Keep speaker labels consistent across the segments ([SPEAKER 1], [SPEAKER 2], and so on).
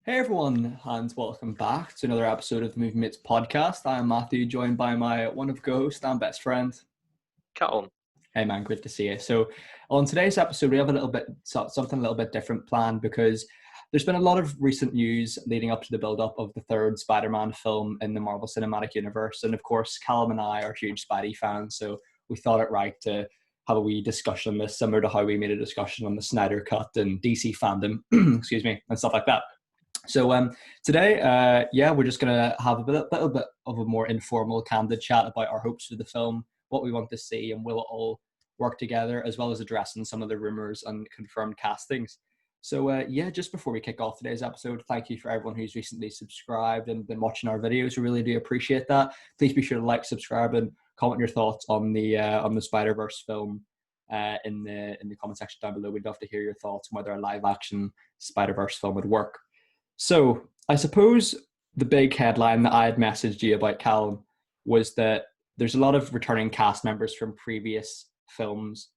[SPEAKER 1] Hey everyone, and welcome back to another episode of the Movie Mates podcast. I am Matthew, joined by my one of co-host and best friend.
[SPEAKER 2] Callum.
[SPEAKER 1] Hey man, great to see you. So, on today's episode, we have something a little bit different planned because there's been a lot of recent news leading up to the build-up of the third Spider-Man film in the Marvel Cinematic Universe, and of course, Callum and I are huge Spidey fans, so we thought it right to have a wee discussion on this, similar to how we made a discussion on the Snyder Cut and DC fandom, excuse me, and stuff like that. So today, we're just going to have a little bit of a more informal, candid chat about our hopes for the film, what we want to see, and will it all work together, as well as addressing some of the rumors and confirmed castings. So just before we kick off today's episode, thank you for everyone who's recently subscribed and been watching our videos. We really do appreciate that. Please be sure to like, subscribe, and comment your thoughts on the Spider-Verse film in the comment section down below. We'd love to hear your thoughts on whether a live action Spider-Verse film would work. So I suppose the big headline that I had messaged you about, Callum, was that there's a lot of returning cast members from previous films.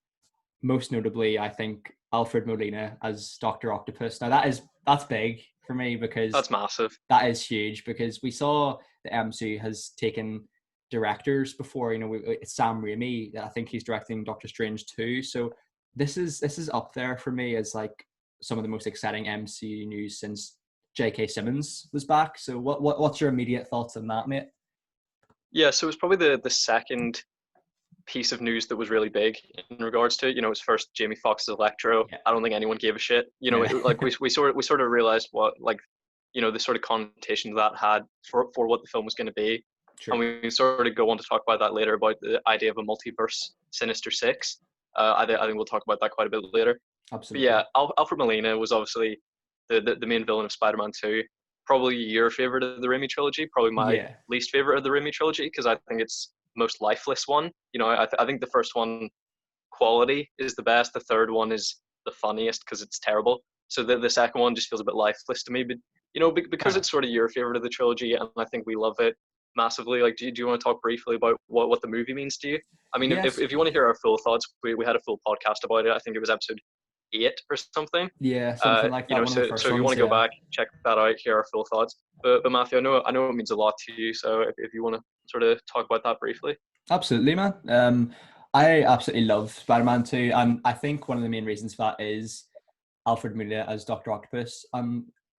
[SPEAKER 1] Most notably, I think Alfred Molina as Doctor Octopus. Now that's big for me because
[SPEAKER 2] That's massive.
[SPEAKER 1] that is huge because we saw the MCU has taken directors before. It's Sam Raimi. I think he's directing Doctor Strange 2. So this is up there for me as like some of the most exciting MCU news since J.K. Simmons was back. So what's your immediate thoughts on that, mate?
[SPEAKER 2] Yeah, so it was probably the second piece of news that was really big in regards to it. It was first Jamie Foxx's Electro.
[SPEAKER 1] Yeah.
[SPEAKER 2] I don't think anyone gave a shit.
[SPEAKER 1] Yeah.
[SPEAKER 2] We sort of realized what the sort of connotations that had for what the film was going to be.
[SPEAKER 1] Sure.
[SPEAKER 2] And we sort of go on to talk about that later, about the idea of a multiverse Sinister Six. I think we'll talk about that quite a bit later.
[SPEAKER 1] Absolutely.
[SPEAKER 2] But yeah, Alfred Molina was obviously the main villain of Spider-Man 2. Probably your favorite of the Raimi trilogy, probably my least favorite of the Raimi trilogy, because I think it's most lifeless one. I think the first one, quality, is the best. The third one is the funniest because it's terrible. So the second one just feels a bit lifeless to me. But because it's sort of your favorite of the trilogy, and I think we love it massively. Like, do you want to talk briefly about what the movie means to you? I mean,
[SPEAKER 1] yes.
[SPEAKER 2] if you want to hear our full thoughts, we had a full podcast about it. I think it was episode 8 or something.
[SPEAKER 1] Yeah, something like that.
[SPEAKER 2] So if you want to go back, check that out, hear our full thoughts. But Matthew, I know it means a lot to you. So if you want to sort of talk about that briefly.
[SPEAKER 1] Absolutely, man. I absolutely love Spider-Man 2, and I think one of the main reasons for that is Alfred Molina as Doctor Octopus.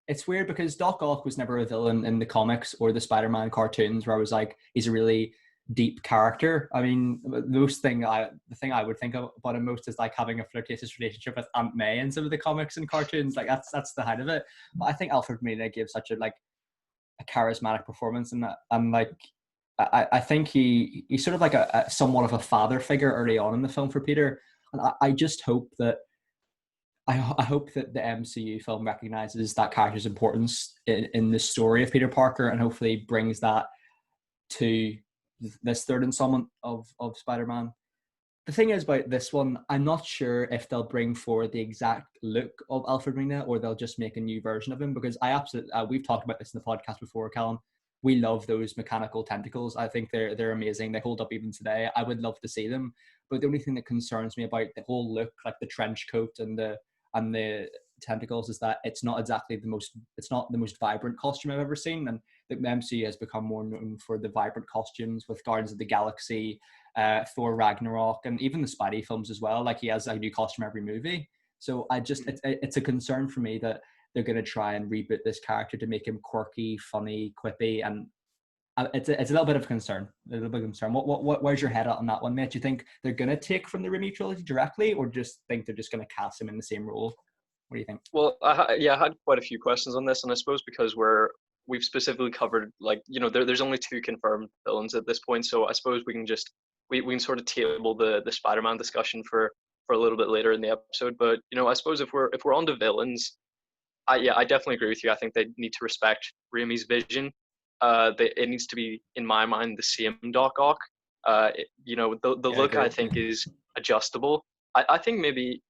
[SPEAKER 1] It's weird because Doc Ock was never a villain in the comics or the Spider-Man cartoons, where I was like, he's a really deep character. I mean, the thing I would think about him most is like having a flirtatious relationship with Aunt May in some of the comics and cartoons. Like that's the height of it. But I think Alfred Molina gives such a charismatic performance in that, and like I think he's sort of like a somewhat of a father figure early on in the film for Peter, and I just hope that. I hope that the MCU film recognizes that character's importance in the story of Peter Parker, and hopefully brings that to this third installment of Spider-Man. The thing is about this one, I'm not sure if they'll bring forward the exact look of Alfred Molina or they'll just make a new version of him, because I absolutely we've talked about this in the podcast before, Callum. We love those mechanical tentacles. I think they're amazing. They hold up even today. I would love to see them, but the only thing that concerns me about the whole look, like the trench coat and the tentacles, is that it's not the most vibrant costume I've ever seen. And the MCU has become more known for the vibrant costumes with Guardians of the Galaxy, Thor Ragnarok, and even the Spidey films as well. Like, he has a new costume every movie. So it's a concern for me that they're going to try and reboot this character to make him quirky, funny, quippy, and it's a little bit of a concern. Where's your head at on that one, mate? Do you think they're going to take from the Raimi trilogy directly, or just think they're just going to cast him in the same role? What do you think?
[SPEAKER 2] Well, I had quite a few questions on this, and I suppose because we've specifically covered, there's only 2 confirmed villains at this point, so I suppose we can sort of table the Spider-Man discussion for a little bit later in the episode. But I suppose if we're on to villains, I definitely agree with you. I think they need to respect Raimi's vision. It needs to be, in my mind, the same Doc Ock. The look, I think, is adjustable. I think maybe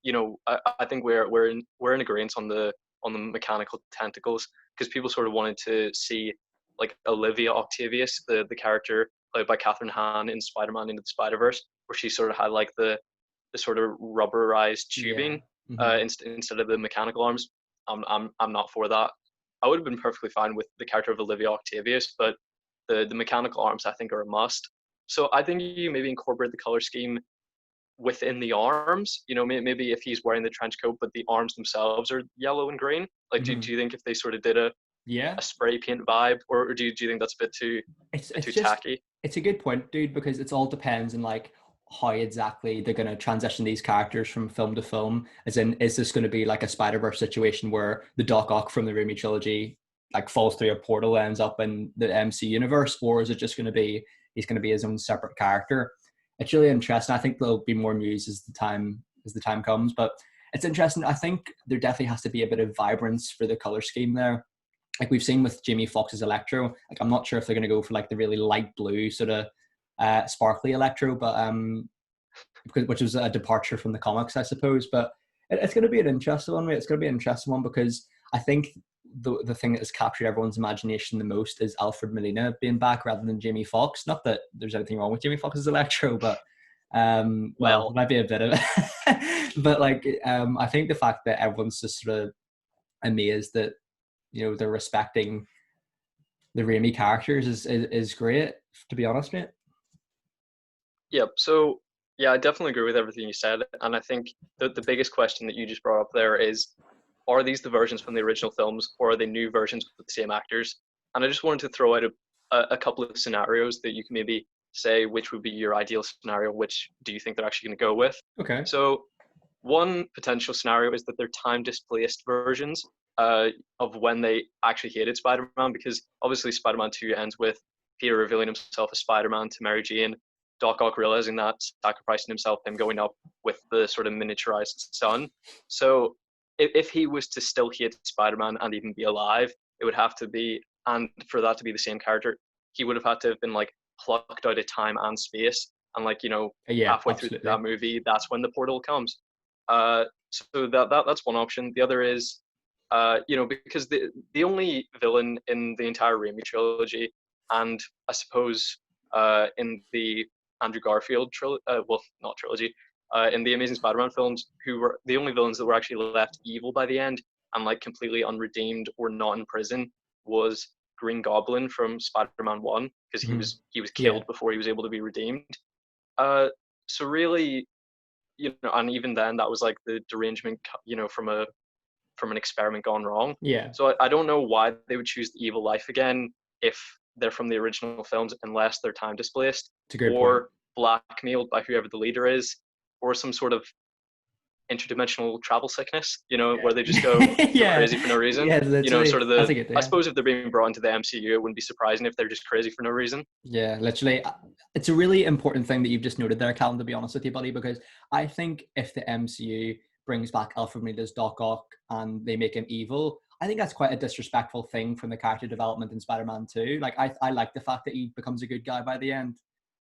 [SPEAKER 2] I think we're in agreement on the mechanical tentacles, because people sort of wanted to see like Olivia Octavius, the character played by Catherine Hahn in Spider-Man Into the Spider-Verse, where she sort of had like the sort of rubberized tubing instead of the mechanical arms. I'm not for that. I would have been perfectly fine with the character of Olivia Octavius, but the mechanical arms I think are a must. So I think you maybe incorporate the color scheme within the arms. Maybe if he's wearing the trench coat, but the arms themselves are yellow and green. Like, do you think if they sort of did a
[SPEAKER 1] Yeah.
[SPEAKER 2] spray paint vibe, or do you think that's a bit too
[SPEAKER 1] It's
[SPEAKER 2] too
[SPEAKER 1] just
[SPEAKER 2] tacky?
[SPEAKER 1] it's a good point, dude, because it's all depends on like how exactly they're going to transition these characters from film to film. As in, is this going to be like a Spider-Verse situation where the Doc Ock from the Raimi trilogy like falls through a portal, ends up in the MC universe, or is it just going to be he's going to be his own separate character? It's really interesting. I think there'll be more news as the time comes, but it's interesting. I think there definitely has to be a bit of vibrance for the color scheme there. Like we've seen with Jamie Foxx's Electro. Like I'm not sure if they're going to go for like the really light blue sort of sparkly Electro, but which was a departure from the comics, I suppose. But it's going to be an interesting one. It's going to be an interesting one because I think the thing that has captured everyone's imagination the most is Alfred Molina being back rather than Jamie Foxx. Not that there's anything wrong with Jamie Foxx's Electro, but well, it might be a bit of it. But like I think the fact that everyone's just sort of amazed that they're respecting the Raimi characters is great, to be honest, mate.
[SPEAKER 2] Yep. So yeah, I definitely agree with everything you said, and I think the biggest question that you just brought up there is, are these the versions from the original films, or are they new versions with the same actors? And I just wanted to throw out a couple of scenarios that you can maybe say which would be your ideal scenario, which do you think they're actually going to go with?
[SPEAKER 1] Okay.
[SPEAKER 2] So one potential scenario is that they're time displaced versions of when they actually hated Spider-Man, because obviously Spider-Man 2 ends with Peter revealing himself as Spider-Man to Mary Jane, Doc Ock realizing that, sacrificing himself, him going up with the sort of miniaturized sun. So if he was to still hate Spider-Man and even be alive, it would have to be, and for that to be the same character, he would have had to have been like plucked out of time and space, and like halfway
[SPEAKER 1] absolutely.
[SPEAKER 2] through that movie, that's when the portal comes. So that's one option. The other is, because the only villain in the entire Raimi trilogy, and I suppose in the Andrew Garfield not trilogy, in the Amazing Spider-Man films, who were the only villains that were actually left evil by the end and like completely unredeemed or not in prison, was Green Goblin from Spider-Man 1, because he was killed before he was able to be redeemed. So really, and even then that was like the derangement, from an experiment gone wrong.
[SPEAKER 1] Yeah.
[SPEAKER 2] So I don't know why they would choose the evil life again if they're from the original films, unless they're time displaced or blackmailed by whoever the leader is, or some sort of interdimensional travel sickness, where they just go crazy for no reason. Sort of I suppose if they're being brought into the MCU, it wouldn't be surprising if they're just crazy for no reason.
[SPEAKER 1] Yeah, literally. It's a really important thing that you've just noted there, Callum, to be honest with you, buddy, because I think if the MCU brings back Alfred Molina's Doc Ock and they make him evil, I think that's quite a disrespectful thing from the character development in Spider-Man 2. Like, I like the fact that he becomes a good guy by the end,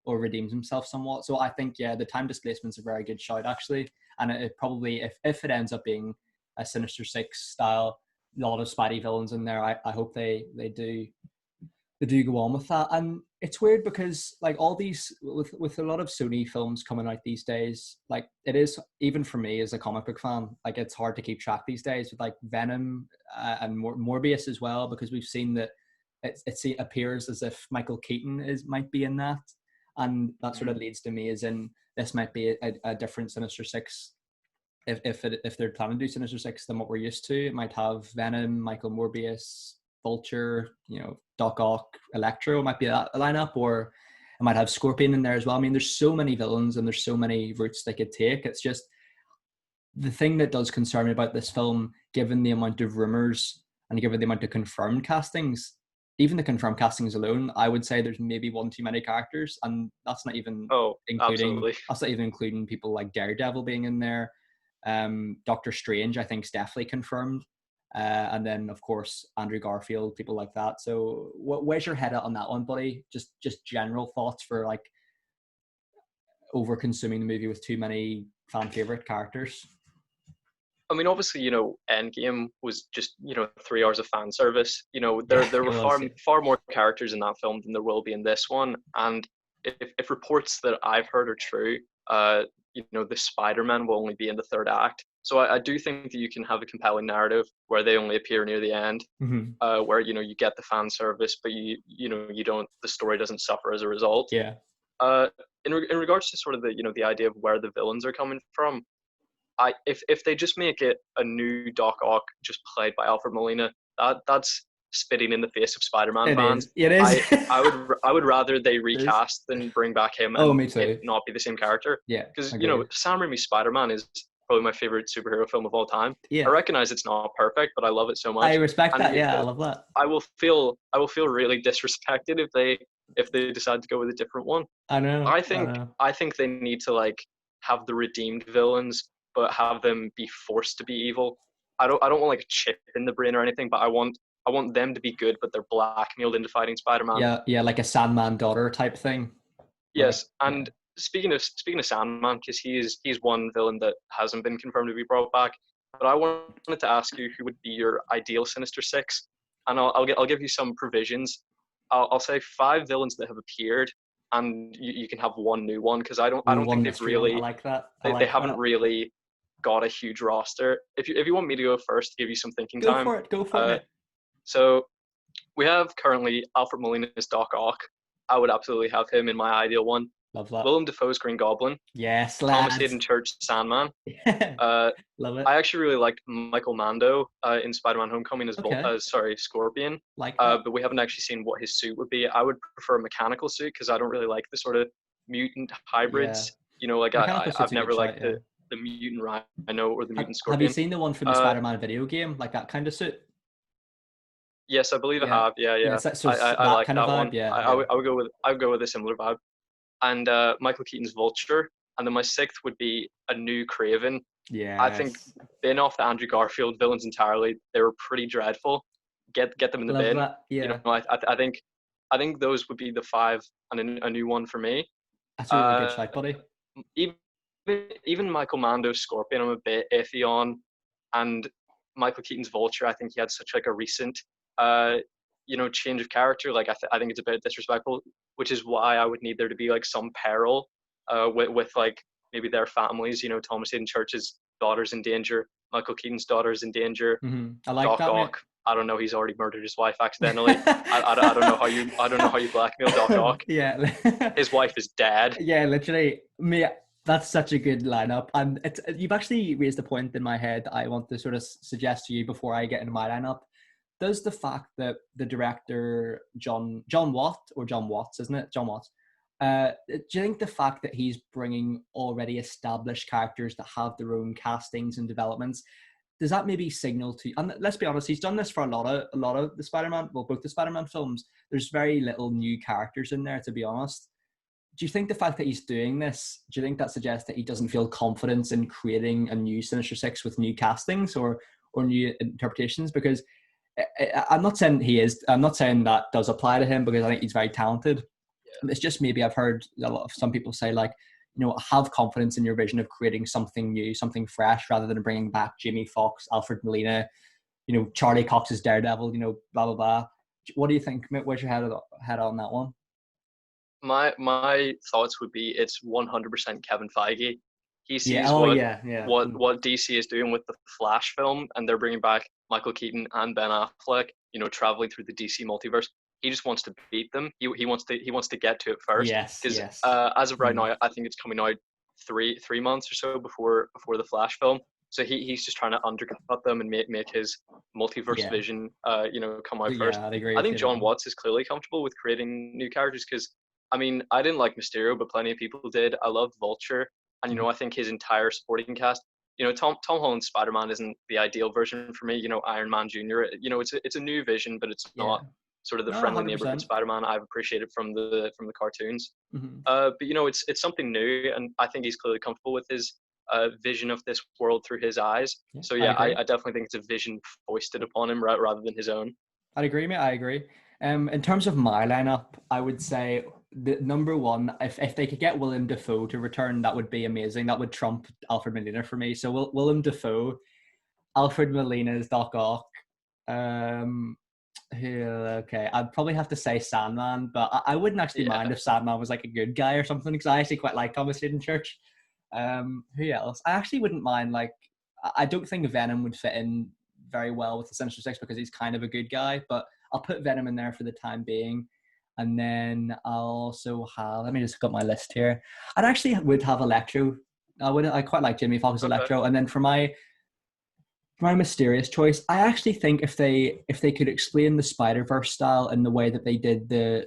[SPEAKER 1] or redeems himself somewhat. So I think, the time displacement's a very good shout, actually. And it probably, if it ends up being a Sinister Six style, a lot of Spidey villains in there, I hope they do go on with that. And it's weird because like all these, with a lot of Sony films coming out these days, like it is, even for me as a comic book fan, like it's hard to keep track these days with like Venom and Morbius as well, because we've seen that it appears as if Michael Keaton might be in that. And that sort of leads to me as in this might be a different Sinister Six. If they're planning to do Sinister Six than what we're used to, it might have Venom, Michael Morbius, Vulture, Doc Ock, Electro. It might be a lineup, or it might have Scorpion in there as well. I mean, there's so many villains and there's so many routes they could take. It's just the thing that does concern me about this film, given the amount of rumors and given the amount of confirmed castings. Even the confirmed castings alone, I would say there's maybe one too many characters, and that's not even including people like Daredevil being in there. Doctor Strange, I think, is definitely confirmed, and then of course Andrew Garfield, people like that. So, where's your head at on that one, buddy? Just general thoughts for like over consuming the movie with too many fan favorite characters.
[SPEAKER 2] I mean, obviously, Endgame was just, 3 hours of fan service. There were far more characters in that film than there will be in this one. And if reports that I've heard are true, the Spider-Man will only be in the third act. So I do think that you can have a compelling narrative where they only appear near the end, where you get the fan service, but you don't, the story doesn't suffer as a result.
[SPEAKER 1] Yeah.
[SPEAKER 2] In regards to sort of the idea of where the villains are coming from, if they just make it a new Doc Ock just played by Alfred Molina, that's spitting in the face of Spider-Man fans.
[SPEAKER 1] It is.
[SPEAKER 2] I would rather they recast than bring back him and
[SPEAKER 1] me too.
[SPEAKER 2] it not be the same character.
[SPEAKER 1] Yeah,
[SPEAKER 2] because Sam Raimi's Spider-Man is probably my favorite superhero film of all time.
[SPEAKER 1] Yeah,
[SPEAKER 2] I recognize it's not perfect, but I love it so much.
[SPEAKER 1] I respect that. Yeah, I love that.
[SPEAKER 2] I will feel really disrespected if they decide to go with a different one.
[SPEAKER 1] I know.
[SPEAKER 2] I think they need to like have the redeemed villains, but have them be forced to be evil. I don't want like a chip in the brain or anything, but I want them to be good, but they're blackmailed into fighting Spider-Man.
[SPEAKER 1] Yeah, like a Sandman daughter type thing.
[SPEAKER 2] Yes, and speaking of Sandman, because he's one villain that hasn't been confirmed to be brought back. But I wanted to ask you who would be your ideal Sinister Six, and I'll give you some provisions. I'll say 5 villains that have appeared, and you can have one new one, because I don't think they've really.
[SPEAKER 1] I like that.
[SPEAKER 2] They haven't really got a huge roster. If you want me to go first, give you some thinking time.
[SPEAKER 1] Go for it.
[SPEAKER 2] So we have currently Alfred Molina as Doc Ock. I would absolutely have him in my ideal one.
[SPEAKER 1] Love that.
[SPEAKER 2] Willem Dafoe's Green Goblin.
[SPEAKER 1] Yes, lads.
[SPEAKER 2] Thomas Hayden Church Sandman.
[SPEAKER 1] Love it.
[SPEAKER 2] I actually really liked Michael Mando in Spider-Man Homecoming as Scorpion. But we haven't actually seen what his suit would be. I would prefer a mechanical suit, because I don't really like the sort of mutant hybrids.
[SPEAKER 1] Yeah.
[SPEAKER 2] I've never liked the mutant rhino or the mutant scorpion.
[SPEAKER 1] Have you seen the one from the Spider-Man video game, like that kind of suit?
[SPEAKER 2] Yes, I believe I have. Yeah.
[SPEAKER 1] I like
[SPEAKER 2] that
[SPEAKER 1] vibe,
[SPEAKER 2] one.
[SPEAKER 1] Yeah.
[SPEAKER 2] I would go with a similar vibe. And Michael Keaton's Vulture, and then my 6th would be a new Craven.
[SPEAKER 1] Yeah.
[SPEAKER 2] I think bin off the Andrew Garfield villains entirely. They were pretty dreadful. Get them in the bin.
[SPEAKER 1] That. Yeah.
[SPEAKER 2] I think those would be the 5 and a new one for me.
[SPEAKER 1] That's a really good shout, buddy.
[SPEAKER 2] Even Michael Mando's Scorpion, I'm a bit iffy on, and Michael Keaton's Vulture, I think he had such like a recent change of character. Like I think it's a bit disrespectful, which is why I would need there to be like some peril with like maybe their families. Thomas Hayden Church's daughter's in danger, Michael Keaton's daughter's in danger.
[SPEAKER 1] I like
[SPEAKER 2] Doc
[SPEAKER 1] that.
[SPEAKER 2] Ock, I don't know, he's already murdered his wife accidentally. I don't know how you blackmail Doc Ock.
[SPEAKER 1] Yeah.
[SPEAKER 2] His wife is dead.
[SPEAKER 1] Yeah, literally. That's such a good lineup, and you've actually raised a point in my head that I want to sort of suggest to you before I get into my lineup. Does the fact that the director John Watts, isn't it? John Watts. Do you think the fact that he's bringing already established characters that have their own castings and developments, does that maybe signal to? And let's be honest, he's done this for a lot of the Spider-Man, well, both the Spider-Man films. There's very little new characters in there, to be honest. Do you think the fact that he's doing this, do you think that suggests that he doesn't feel confidence in creating a new Sinister Six with new castings or new interpretations? Because I'm not saying he is. I'm not saying that does apply to him, because I think he's very talented. Yeah. It's just maybe I've heard some people say, like, have confidence in your vision of creating something new, something fresh, rather than bringing back Jamie Foxx, Alfred Molina, Charlie Cox's Daredevil, blah, blah, blah. What do you think? Where's your head on that one?
[SPEAKER 2] My thoughts would be it's 100% Kevin Feige. He sees what DC is doing with the Flash film, and they're bringing back Michael Keaton and Ben Affleck, traveling through the DC multiverse. He just wants to beat them. He wants to get to it first.
[SPEAKER 1] Yes.
[SPEAKER 2] As of right now, I think it's coming out three months or so before the Flash film. So he's just trying to undercut them and make his multiverse vision come out first.
[SPEAKER 1] I agree.
[SPEAKER 2] I think John Watts is clearly comfortable with creating new characters, because I didn't like Mysterio, but plenty of people did. I loved Vulture, and I think his entire supporting cast. Tom Holland's Spider-Man isn't the ideal version for me. Iron Man Jr. It's a new vision, but it's not sort of the friendly
[SPEAKER 1] 100%.
[SPEAKER 2] neighborhood Spider-Man I've appreciated from the cartoons.
[SPEAKER 1] Mm-hmm.
[SPEAKER 2] But it's something new, and I think he's clearly comfortable with his vision of this world through his eyes.
[SPEAKER 1] Yeah,
[SPEAKER 2] so I definitely think it's a vision foisted upon him rather than his own.
[SPEAKER 1] I'd agree, mate. I agree. In terms of my lineup, I would say the number one, if they could get Willem Dafoe to return, that would be amazing. That would trump Alfred Molina for me. So Willem Dafoe, Alfred Molina's Doc Ock. Okay, I'd probably have to say Sandman, but I wouldn't actually mind if Sandman was like a good guy or something, because I actually quite like Thomas Hayden Church. Who else? I actually wouldn't mind, like, I don't think Venom would fit in very well with the Sinister Six because he's kind of a good guy, but I'll put Venom in there for the time being. And then I'll also have, let me just got my list here. I'd actually would have Electro. I quite like Jamie Foxx's Electro. And then for my mysterious choice, I actually think if they could explain the Spider-Verse style in the way that they did the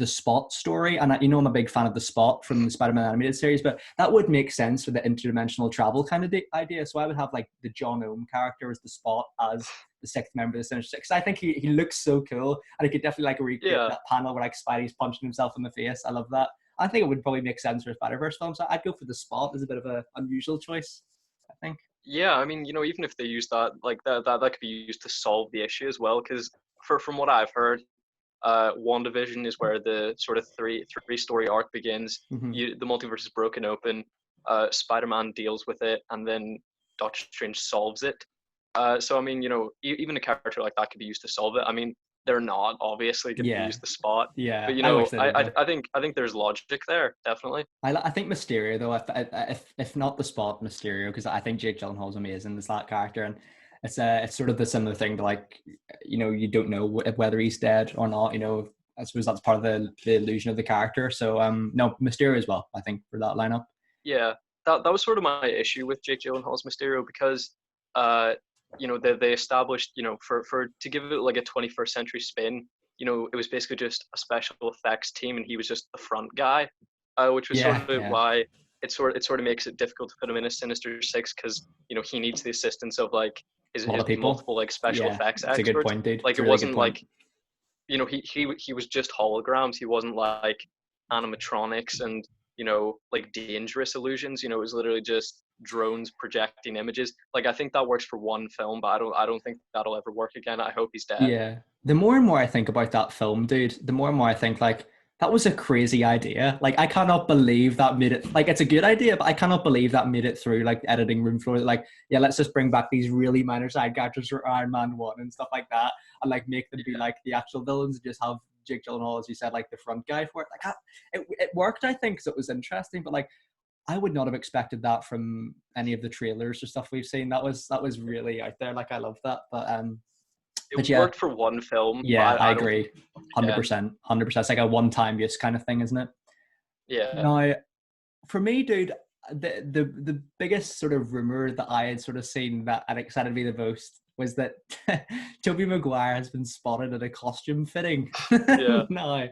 [SPEAKER 1] Spot story, and I'm a big fan of the Spot from the Spider-Man animated series, but that would make sense for the interdimensional travel kind of idea. So I would have like the John Ohm character as the Spot as the sixth member of the Sinister Six. I think he looks so cool, and he could definitely like recreate that panel where like Spidey's punching himself in the face. I love that. I think it would probably make sense for a Spider-Verse film, so I'd go for the Spot as a bit of an unusual choice, I think.
[SPEAKER 2] Yeah, I mean, even if they use that, like that could be used to solve the issue as well. Because from what I've heard, WandaVision is where the sort of three story arc begins.
[SPEAKER 1] Mm-hmm.
[SPEAKER 2] The multiverse is broken open. Spider-Man deals with it, and then Doctor Strange solves it. So I mean, even a character like that could be used to solve it. I mean, they're not obviously going to use the Spot.
[SPEAKER 1] Yeah,
[SPEAKER 2] but I think there's logic there, definitely.
[SPEAKER 1] I think Mysterio though, if not the Spot, Mysterio, because I think Jake Gyllenhaal's amazing as that character, and it's sort of the similar thing to like, you don't know whether he's dead or not. I suppose that's part of the illusion of the character. So no, Mysterio as well, I think, for that lineup.
[SPEAKER 2] Yeah, that was sort of my issue with Jake Gyllenhaal's Mysterio, because they established, for to give it like a 21st century spin, it was basically just a special effects team, and he was just the front guy, which was sort of why it sort of makes it difficult to put him in a Sinister Six, because he needs the assistance of like his multiple like special effects experts.
[SPEAKER 1] That's a good point, dude.
[SPEAKER 2] Like it wasn't like he was just holograms. He wasn't like animatronics and like dangerous illusions. It was literally just drones projecting images. Like I think that works for one film, but I don't think that'll ever work again. I hope he's dead.
[SPEAKER 1] Yeah. The more and more I think about that film, dude, the more and more I think like that was a crazy idea. Like I cannot believe that made it. Like it's a good idea, but I cannot believe that made it through like the editing room floor. Like let's just bring back these really minor side characters for Iron Man 1 and stuff like that, and like make them be like the actual villains and just have Jake Gyllenhaal, as you said, like the front guy for it. Like it worked, I think, because it was interesting. But like I would not have expected that from any of the trailers or stuff we've seen. That was really out there. Like I love that. But
[SPEAKER 2] it worked for one film.
[SPEAKER 1] Yeah, I agree. 100%. 100%. It's like a one-time use kind of thing, isn't it?
[SPEAKER 2] Yeah.
[SPEAKER 1] Now, for me, dude, the biggest sort of rumor that I had sort of seen that had excited me the most was that Tobey Maguire has been spotted at a costume fitting.
[SPEAKER 2] Yeah.
[SPEAKER 1] No.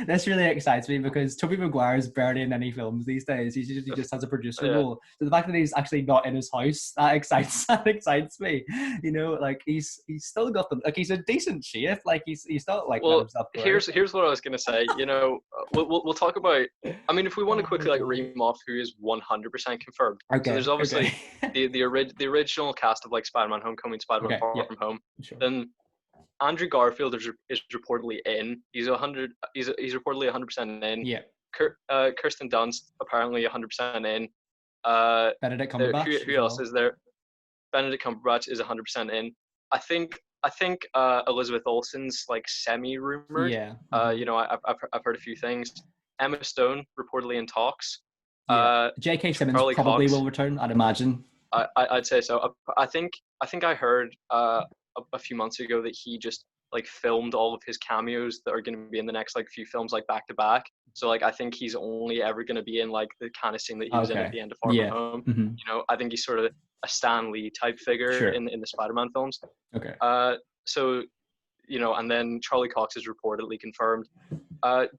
[SPEAKER 1] This really excites me because Tobey Maguire is barely in any films these days. He just has a producer role. So the fact that he's actually not in his house, that excites me. Like he's still got them. Like he's a decent shape. Like he's not like.
[SPEAKER 2] Well, here's what I was gonna say. We'll talk about. I mean, if we want to quickly like ream off who is 100% confirmed.
[SPEAKER 1] Okay.
[SPEAKER 2] So there's obviously the original cast of like Spider-Man: Homecoming, Spider-Man: Far From Home.
[SPEAKER 1] Sure.
[SPEAKER 2] Then Andrew Garfield is reportedly in. He's reportedly 100% in.
[SPEAKER 1] Yeah.
[SPEAKER 2] Kirsten Dunst apparently 100% in.
[SPEAKER 1] Benedict Cumberbatch.
[SPEAKER 2] Who else is there? Benedict Cumberbatch is 100% in. I think Elizabeth Olsen's like semi-rumored.
[SPEAKER 1] Yeah.
[SPEAKER 2] I've heard a few things. Emma Stone reportedly in talks.
[SPEAKER 1] Yeah. J.K. Simmons
[SPEAKER 2] Charlie
[SPEAKER 1] probably
[SPEAKER 2] Cox
[SPEAKER 1] will return, I'd imagine.
[SPEAKER 2] I'd say so. I think I heard a few months ago that he just like filmed all of his cameos that are going to be in the next like few films like back to back. So like I think he's only ever going to be in like the kind of scene that he was in at the end of Far From Home.
[SPEAKER 1] Mm-hmm.
[SPEAKER 2] I think he's sort of a Stan Lee type figure in the Spider-Man films.
[SPEAKER 1] Okay.
[SPEAKER 2] So and then Charlie Cox is reportedly confirmed.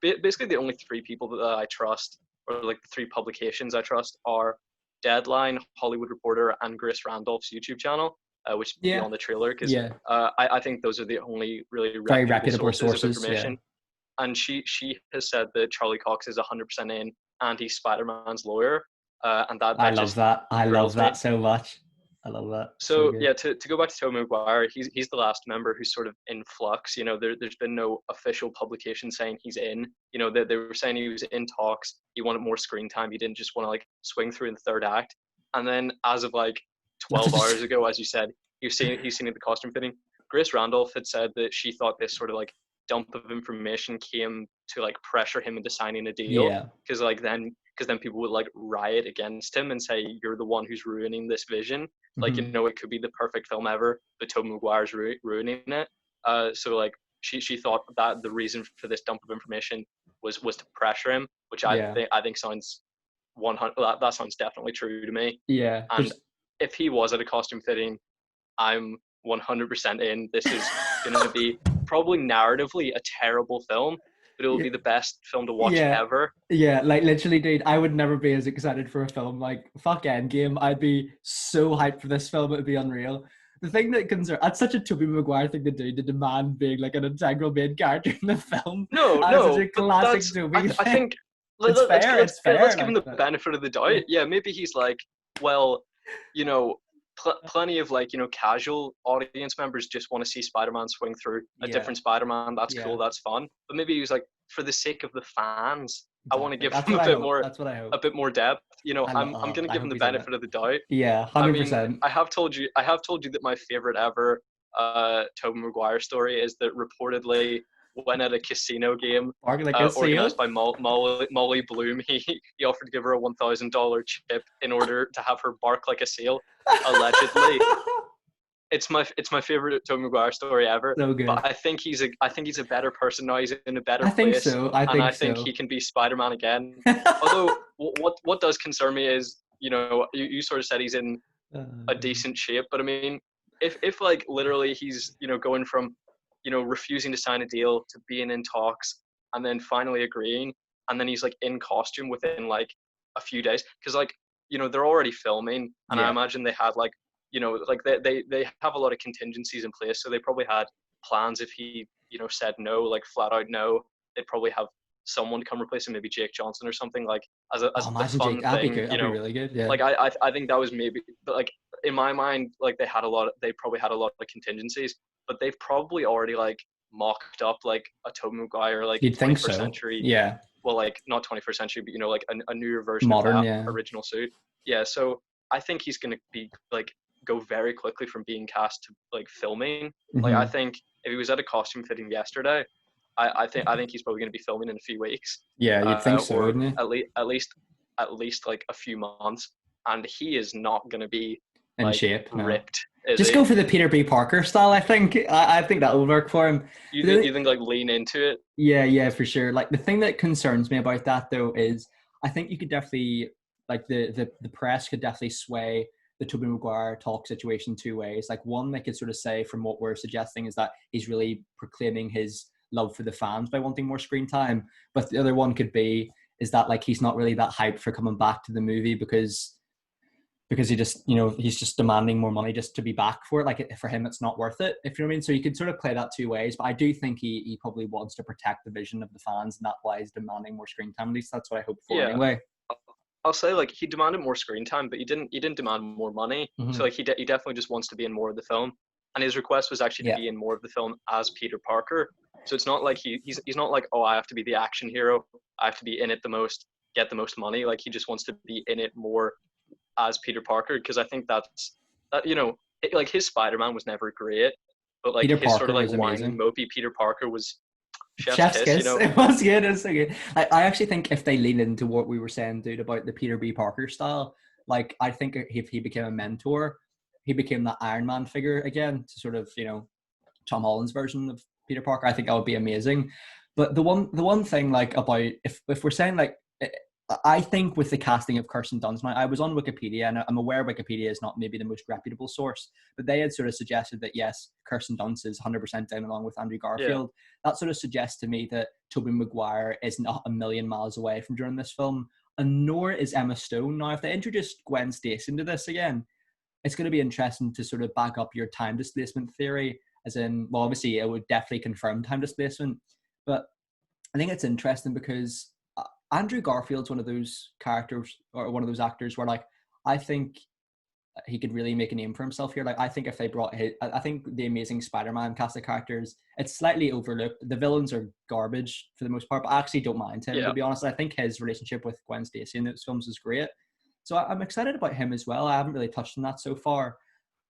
[SPEAKER 2] Basically the only three people that I trust, or like the three publications I trust, are Deadline, Hollywood Reporter, and Grace Randolph's YouTube channel. Which would be on the trailer, because I think those are the only really
[SPEAKER 1] very reputable sources of
[SPEAKER 2] information. Yeah. And she has said that Charlie Cox is 100% in, and he's Spider-Man's lawyer. And that
[SPEAKER 1] I love that. I love that so much. I love that.
[SPEAKER 2] So yeah, to go back to Tobey Maguire, he's the last member who's sort of in flux. There's been no official publication saying he's in. They were saying he was in talks. He wanted more screen time. He didn't just want to like swing through in the third act. And then as of like 12 hours ago, as you said, he's seen at the costume fitting. Grace Randolph had said that she thought this sort of like dump of information came to like pressure him into signing a deal, because like then because then people would like riot against him and say you're the one who's ruining this vision. Like, you know, it could be the perfect film ever, but Tobey Maguire's ruining it. So like she thought that the reason for this dump of information was to pressure him, which I think sounds 100. That sounds definitely true to me.
[SPEAKER 1] Yeah.
[SPEAKER 2] And if he was at a costume fitting, I'm 100% in. This is going to be probably narratively a terrible film, but it will be the best film to watch ever.
[SPEAKER 1] Yeah, like literally, dude, I would never be as excited for a film like fuck Endgame. I'd be so hyped for this film, it would be unreal. The thing that concerns, that's such a Tobey Maguire thing to do, to demand being like an integral main character in the film.
[SPEAKER 2] No,
[SPEAKER 1] such a classic Tobey
[SPEAKER 2] I think
[SPEAKER 1] it's fair.
[SPEAKER 2] Let's give him the benefit of the doubt. Yeah, maybe he's like, well, you know, plenty of like, you know, casual audience members just want to see Spider-Man swing through a different Spider-Man. That's cool. That's fun. But maybe he was like, for the sake of the fans, I want to give him a bit more depth. You know, I'm going to give him the benefit of the doubt.
[SPEAKER 1] Yeah, 100%.
[SPEAKER 2] I mean, I have told you that my favorite ever Tobey Maguire story is that reportedly when at a casino game organized by Molly Bloom, he offered to give her a $1,000 chip in order to have her bark like a seal, allegedly. It's my favorite Tobey Maguire story ever.
[SPEAKER 1] So good.
[SPEAKER 2] But I think he's a better person now. He's in a better place.
[SPEAKER 1] I think
[SPEAKER 2] he can be Spider-Man again. Although what does concern me is, you know, you sort of said he's in a decent shape, but I mean, if like literally he's, you know, going from, you know, refusing to sign a deal to being in talks and then finally agreeing, and then he's like in costume within like a few days, because like, you know, they're already filming, and I imagine they had like, you know, like they have a lot of contingencies in place, so they probably had plans if he, you know, said no, like flat out no, they'd probably have someone to come replace him, maybe Jake Johnson or something, like as a fun thing.
[SPEAKER 1] That'd be good. That'd be really good. Yeah.
[SPEAKER 2] Like I think that was maybe, but like in my mind, like they probably had a lot of contingencies, but they've probably already like mocked up like a Tobey Maguire like
[SPEAKER 1] you'd
[SPEAKER 2] 21st
[SPEAKER 1] think so.
[SPEAKER 2] century.
[SPEAKER 1] Yeah.
[SPEAKER 2] Well, like not 21st century, but you know, like a newer version
[SPEAKER 1] modern,
[SPEAKER 2] of that original suit. Yeah. So I think he's gonna be like go very quickly from being cast to like filming. Like I think if he was at a costume fitting yesterday, I think he's probably going to be filming in a few weeks.
[SPEAKER 1] Yeah, you'd think so, wouldn't you?
[SPEAKER 2] At least like a few months, and he is not going to be
[SPEAKER 1] in
[SPEAKER 2] like,
[SPEAKER 1] shape,
[SPEAKER 2] ripped.
[SPEAKER 1] Just go for the Peter B. Parker style. I think that will work for him.
[SPEAKER 2] You think like lean into it?
[SPEAKER 1] Yeah, for sure. Like the thing that concerns me about that though is I think you could definitely like the press could definitely sway the Tobey Maguire talk situation two ways. Like one, they could sort of say from what we're suggesting is that he's really proclaiming his love for the fans by wanting more screen time. But the other one could be is that like he's not really that hyped for coming back to the movie because he just, you know, he's just demanding more money just to be back for it. Like for him, it's not worth it, if you know what I mean. So you could sort of play that two ways. But I do think he probably wants to protect the vision of the fans, and that's why he's demanding more screen time. At least that's what I hope for anyway.
[SPEAKER 2] I'll say like he demanded more screen time, but he didn't demand more money.
[SPEAKER 1] Mm-hmm.
[SPEAKER 2] So like he definitely just wants to be in more of the film, and his request was actually to be in more of the film as Peter Parker. So it's not like he's not like, oh, I have to be the action hero, I have to be in it the most, get the most money. Like he just wants to be in it more as Peter Parker, because I think that you know, like his Spider-Man was never great, but like Peter his Parker sort of like whiny mopey Peter Parker was chef's kiss. You know?
[SPEAKER 1] It was good. It was so good. I actually think if they lean into what we were saying, dude, about the Peter B. Parker style, like I think if he became a mentor, he became that Iron Man figure again, to sort of, you know, Tom Holland's version of Peter Parker. I think that would be amazing. But the one thing like about if we're saying like, I think with the casting of Kirsten Dunst, now I was on Wikipedia and I'm aware Wikipedia is not maybe the most reputable source, but they had sort of suggested that yes, Kirsten Dunst is 100% down along with Andrew Garfield. Yeah. That sort of suggests to me that Tobey Maguire is not a million miles away from during this film, and nor is Emma Stone. Now, if they introduced Gwen Stacy into this again, it's going to be interesting to sort of back up your time displacement theory, as in, well, obviously it would definitely confirm time displacement, but I think it's interesting because Andrew Garfield's one of those characters or one of those actors where like I think he could really make a name for himself here. Like I think if they brought I think the Amazing Spider-Man cast of characters, it's slightly overlooked. The villains are garbage for the most part, but I actually don't mind him, to be honest. I think his relationship with Gwen Stacy in those films is great. So I'm excited about him as well. I haven't really touched on that so far.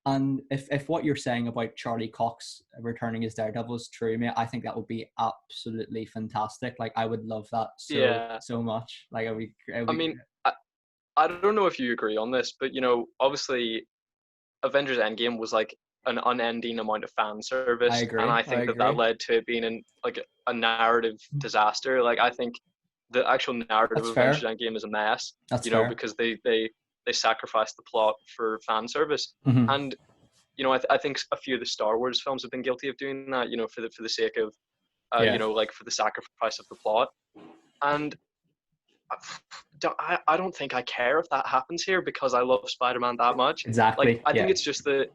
[SPEAKER 1] And if what you're saying about Charlie Cox returning as Daredevil is true, mate, I think that would be absolutely fantastic. Like, I would love that so much. Like,
[SPEAKER 2] I mean, I don't know if you agree on this, but obviously, Avengers Endgame was like an unending amount of fan service.
[SPEAKER 1] I agree.
[SPEAKER 2] And I think that led to it being a narrative disaster. Like, I think the actual narrative of Avengers Endgame is a mess.
[SPEAKER 1] That's fair.
[SPEAKER 2] Because they sacrificed the plot for fan service.
[SPEAKER 1] Mm-hmm.
[SPEAKER 2] And I think a few of the Star Wars films have been guilty of doing that. For the sake of for the sacrifice of the plot. And I don't think I care if that happens here because I love Spider-Man that much.
[SPEAKER 1] Exactly.
[SPEAKER 2] Like, I think it's just that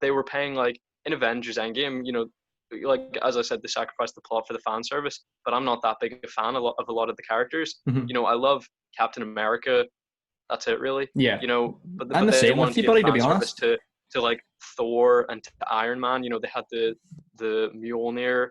[SPEAKER 2] they were paying, like, in Avengers Endgame, like, as I said, they sacrificed the plot for the fan service, but I'm not that big a fan of a lot of the characters.
[SPEAKER 1] Mm-hmm.
[SPEAKER 2] I love Captain America. That's it, really.
[SPEAKER 1] Yeah.
[SPEAKER 2] But
[SPEAKER 1] I'm the same with you, buddy, to be honest.
[SPEAKER 2] To like Thor and to Iron Man, they had the Mjolnir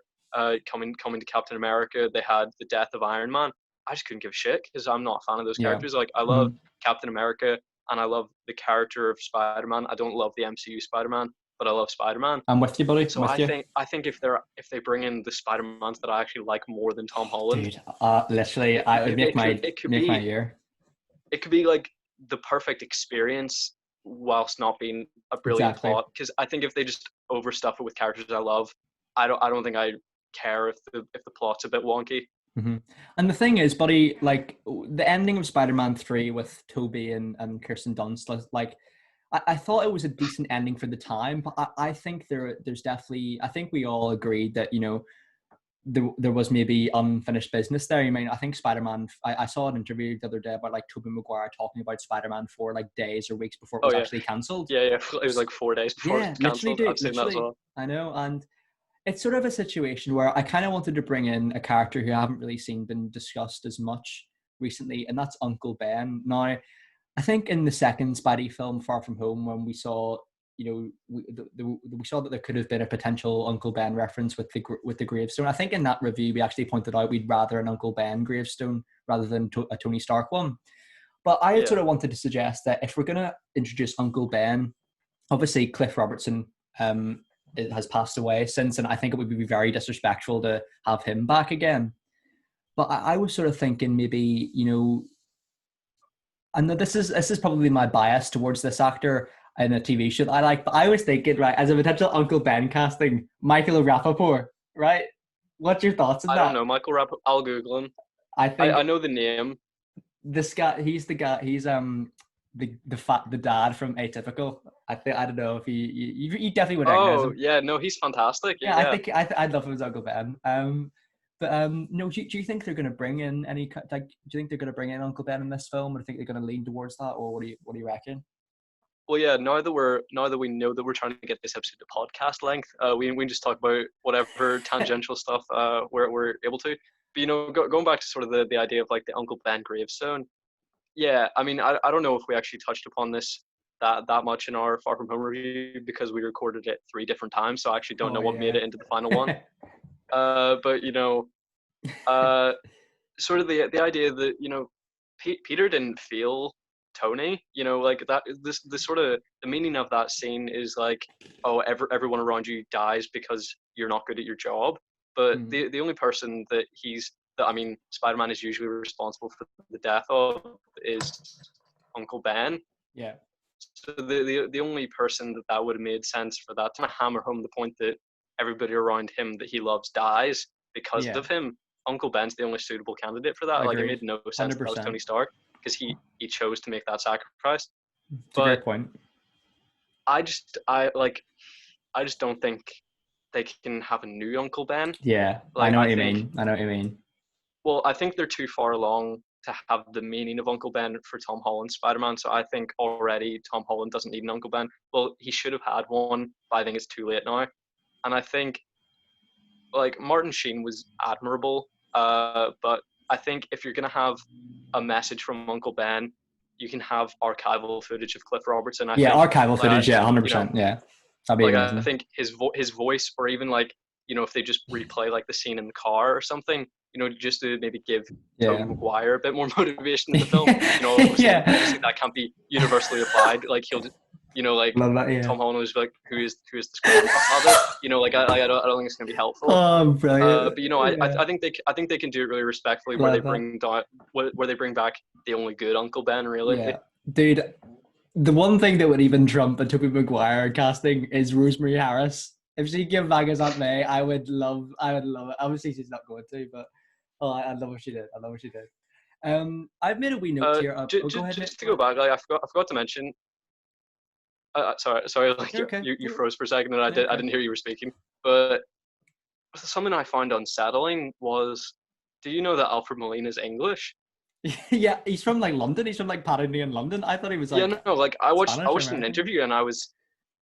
[SPEAKER 2] coming to Captain America. They had the death of Iron Man. I just couldn't give a shit because I'm not a fan of those characters. Like, I love Captain America and I love the character of Spider-Man. I don't love the MCU Spider-Man, but I love Spider-Man.
[SPEAKER 1] I'm with you, buddy.
[SPEAKER 2] So I think if they bring in the Spider-Mans that I actually like more than Tom Holland,
[SPEAKER 1] dude, literally, I would make my year.
[SPEAKER 2] It could be like the perfect experience whilst not being a brilliant plot. Because I think if they just overstuff it with characters I love, I don't think I care if the plot's a bit wonky.
[SPEAKER 1] Mm-hmm. And the thing is, buddy, like, the ending of Spider-Man 3 with Tobey and Kirsten Dunst, like, I thought it was a decent ending for the time, but I think there's definitely, I think we all agreed that, there was maybe unfinished business there. I mean, I think Spider-Man, I saw an interview the other day about, like, Tobey Maguire talking about Spider-Man for, like, days or weeks before it was actually cancelled.
[SPEAKER 2] Yeah, it was like 4 days before it was cancelled. I've seen that as well.
[SPEAKER 1] I know, and it's sort of a situation where I kind of wanted to bring in a character who I haven't really been discussed as much recently, and that's Uncle Ben. Now, I think in the second Spidey film, Far From Home, when we saw, we saw that there could have been a potential Uncle Ben reference with the gravestone. I think in that review we actually pointed out we'd rather an Uncle Ben gravestone rather than a Tony Stark one. But I sort of wanted to suggest that if we're going to introduce Uncle Ben, obviously Cliff Robertson it has passed away since, and I think it would be very disrespectful to have him back again. But I was sort of thinking maybe, and this is probably my bias towards this actor in a TV show that I like, but I was thinking, right, as a potential Uncle Ben casting, Michael Rapaport, right? What's your thoughts on that?
[SPEAKER 2] I don't know, Michael Rapaport. I'll Google him. I know the name.
[SPEAKER 1] This guy, he's the guy. He's the dad from Atypical. I don't know if you definitely would recognize him.
[SPEAKER 2] Oh yeah, no, he's fantastic. Yeah.
[SPEAKER 1] I think I'd love him as Uncle Ben. No, do you think they're going to bring in do you think they're going to bring in Uncle Ben in this film, or do you think they're going to lean towards that, or what do you reckon?
[SPEAKER 2] Well, yeah. Now that we know that we're trying to get this episode to podcast length, we can just talk about whatever tangential stuff we're able to. But going back to sort of the idea of, like, the Uncle Ben gravestone. Yeah, I mean, I don't know if we actually touched upon this that much in our Far From Home review because we recorded it 3 different times, so I actually don't know what made it into the final one. But sort of the idea that Peter didn't feel Tony, like that. This sort of the meaning of that scene is like, oh, everyone around you dies because you're not good at your job. But the only person that Spider-Man is usually responsible for the death of is Uncle Ben.
[SPEAKER 1] Yeah.
[SPEAKER 2] So the only person that would have made sense for that to hammer home the point that everybody around him that he loves dies because of him. Uncle Ben's the only suitable candidate for that. Like, it made no sense that was Tony Stark because he chose to make that sacrifice.
[SPEAKER 1] It's a great point.
[SPEAKER 2] I just don't think they can have a new Uncle Ben.
[SPEAKER 1] Yeah, like, I know what you mean.
[SPEAKER 2] Well, I think they're too far along to have the meaning of Uncle Ben for Tom Holland's Spider-Man. So I think already Tom Holland doesn't need an Uncle Ben. Well, he should have had one, but I think it's too late now. And I think, like, Martin Sheen was admirable, but I think if you're going to have a message from Uncle Ben, you can have archival footage of Cliff Robertson.
[SPEAKER 1] Archival footage, 100%, yeah. That'd be amazing.
[SPEAKER 2] I think his voice, or even, like, if they just replay, like, the scene in the car or something, just to maybe give Tobey Maguire a bit more motivation in the film. Obviously that can't be universally applied. Like, you know, like
[SPEAKER 1] Love that, yeah.
[SPEAKER 2] Tom Holland was like, who is this grandfather? You know, like I don't think it's gonna be helpful.
[SPEAKER 1] Oh, brilliant.
[SPEAKER 2] But you know,
[SPEAKER 1] Yeah.
[SPEAKER 2] I think they can do it really respectfully,
[SPEAKER 1] Love
[SPEAKER 2] where they
[SPEAKER 1] that.
[SPEAKER 2] bring back the only good Uncle Ben, really.
[SPEAKER 1] Yeah, dude. The one thing that would even trump a Tobey Maguire casting is Rosemary Harris. If she came back as Aunt May, I would love it. Obviously, she's not going to, but I love what she did. I love what she did. I've made a wee note here. Go ahead, mate.
[SPEAKER 2] Just to go back, like I forgot to mention. Sorry, like
[SPEAKER 1] You're okay.
[SPEAKER 2] you froze for a second, and I
[SPEAKER 1] You're okay.
[SPEAKER 2] didn't hear you were speaking. But something I found unsettling was, do you know that Alfred Molina is English?
[SPEAKER 1] Yeah, he's from like London. He's from like Paddington, London. I thought he was like
[SPEAKER 2] Yeah, no, like I
[SPEAKER 1] Spanish or
[SPEAKER 2] watched an
[SPEAKER 1] American.
[SPEAKER 2] interview, and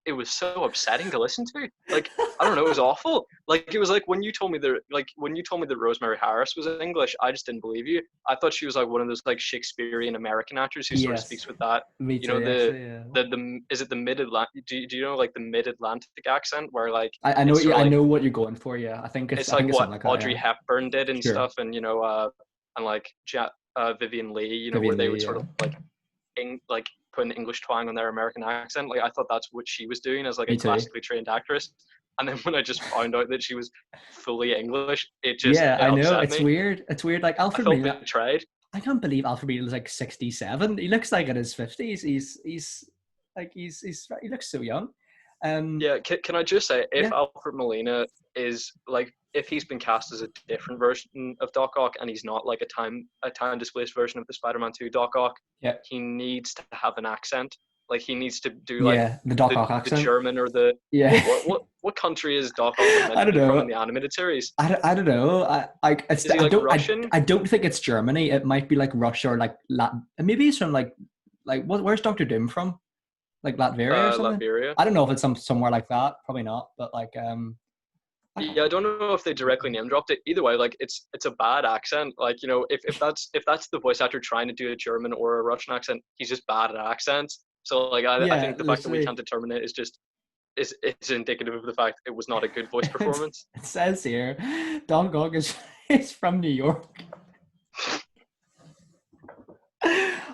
[SPEAKER 2] it was so upsetting to listen to. Like, I don't know, it was awful. Like, it was like when you told me that Rosemary Harris was English, I just didn't believe you. I thought she was like one of those like Shakespearean American actors who sort of
[SPEAKER 1] Yes,
[SPEAKER 2] speaks with that,
[SPEAKER 1] me
[SPEAKER 2] you
[SPEAKER 1] too.
[SPEAKER 2] know,
[SPEAKER 1] Actually, yeah.
[SPEAKER 2] the is it the mid Atlantic? Do you know like the mid Atlantic accent where like
[SPEAKER 1] I know.
[SPEAKER 2] it's sort
[SPEAKER 1] Yeah,
[SPEAKER 2] of
[SPEAKER 1] I
[SPEAKER 2] like
[SPEAKER 1] know what you're going for. Yeah,
[SPEAKER 2] it's
[SPEAKER 1] I think
[SPEAKER 2] like
[SPEAKER 1] it's
[SPEAKER 2] what
[SPEAKER 1] something like that.
[SPEAKER 2] Audrey
[SPEAKER 1] Yeah.
[SPEAKER 2] Hepburn did and
[SPEAKER 1] Sure.
[SPEAKER 2] stuff, and and like Vivian Leigh, you know, where
[SPEAKER 1] Vivian
[SPEAKER 2] they
[SPEAKER 1] Leigh.
[SPEAKER 2] would sort
[SPEAKER 1] Yeah.
[SPEAKER 2] of like put an English twang on their American accent. Like I thought that's what she was doing as like a
[SPEAKER 1] Me too.
[SPEAKER 2] classically trained actress. And then when I just found out that she was fully English, it
[SPEAKER 1] Yeah, I know.
[SPEAKER 2] upset
[SPEAKER 1] It's
[SPEAKER 2] me.
[SPEAKER 1] weird. It's weird. Like
[SPEAKER 2] I
[SPEAKER 1] Alfred
[SPEAKER 2] felt
[SPEAKER 1] Molina.
[SPEAKER 2] betrayed.
[SPEAKER 1] I can't believe Alfred Molina is like 67. He looks like in his 50s. He looks so young.
[SPEAKER 2] Yeah, can I just say, if
[SPEAKER 1] Yeah,
[SPEAKER 2] Alfred Molina is like, if he's been cast as a different version of Doc Ock and he's not like a time displaced version of the Spider-Man 2 Doc Ock,
[SPEAKER 1] yeah,
[SPEAKER 2] he needs to have an accent. Like he needs to do like
[SPEAKER 1] yeah. The Doc Ock
[SPEAKER 2] the
[SPEAKER 1] accent.
[SPEAKER 2] German or the
[SPEAKER 1] Yeah.
[SPEAKER 2] what country is Doc Ock meant
[SPEAKER 1] I
[SPEAKER 2] to
[SPEAKER 1] don't
[SPEAKER 2] be from in
[SPEAKER 1] know.
[SPEAKER 2] the animated series?
[SPEAKER 1] I don't know.
[SPEAKER 2] Is he like Russian?
[SPEAKER 1] I don't think it's Germany. It might be like Russia or like Latin. Maybe he's from like where's Doctor Doom from? Like Latveria or something?
[SPEAKER 2] Latveria.
[SPEAKER 1] I don't know if it's somewhere like that. Probably not. But like
[SPEAKER 2] Yeah, I don't know if they directly name dropped it. Either way, like it's a bad accent. Like, you know, if that's the voice actor trying to do a German or a Russian accent, he's just bad at accents. So like I
[SPEAKER 1] yeah,
[SPEAKER 2] think the fact that we
[SPEAKER 1] literally.
[SPEAKER 2] can't determine it is just is indicative of the fact it was not a good voice performance.
[SPEAKER 1] It says here, Doc Ock is from New York.
[SPEAKER 2] Is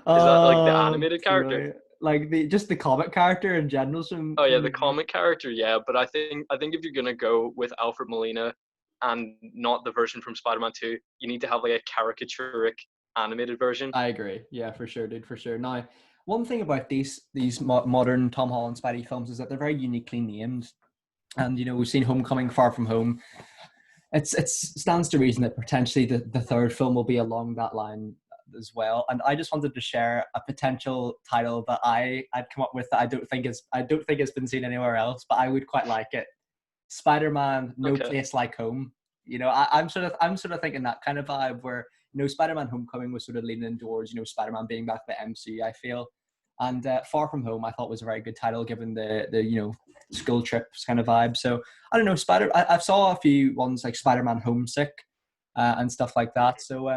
[SPEAKER 2] that like the
[SPEAKER 1] Oh,
[SPEAKER 2] animated character?
[SPEAKER 1] brilliant. Like the comic character in general
[SPEAKER 2] Oh yeah,
[SPEAKER 1] from
[SPEAKER 2] the
[SPEAKER 1] New York.
[SPEAKER 2] comic character, yeah. But I think if you're gonna go with Alfred Molina and not the version from Spider-Man 2, you need to have like a caricaturic animated version.
[SPEAKER 1] I agree. Yeah, for sure, dude, for sure. Now, one thing about these modern Tom Holland Spidey films is that they're very uniquely named. And you know, we've seen Homecoming, Far From Home. It stands to reason that potentially the third film will be along that line as well. And I just wanted to share a potential title that I'd come up with that I don't think it's been seen anywhere else, but I would quite like it. Spider-Man, No
[SPEAKER 2] Okay.
[SPEAKER 1] Place Like Home. You know, I'm sort of thinking that kind of vibe where, you know, Spider-Man Homecoming was sort of leaning towards, you know, Spider-Man being back to the MCU, I feel. And Far From Home, I thought was a very good title given the you know, school trips kind of vibe. So I don't know, I saw a few ones like Spider-Man Homesick and stuff like that. So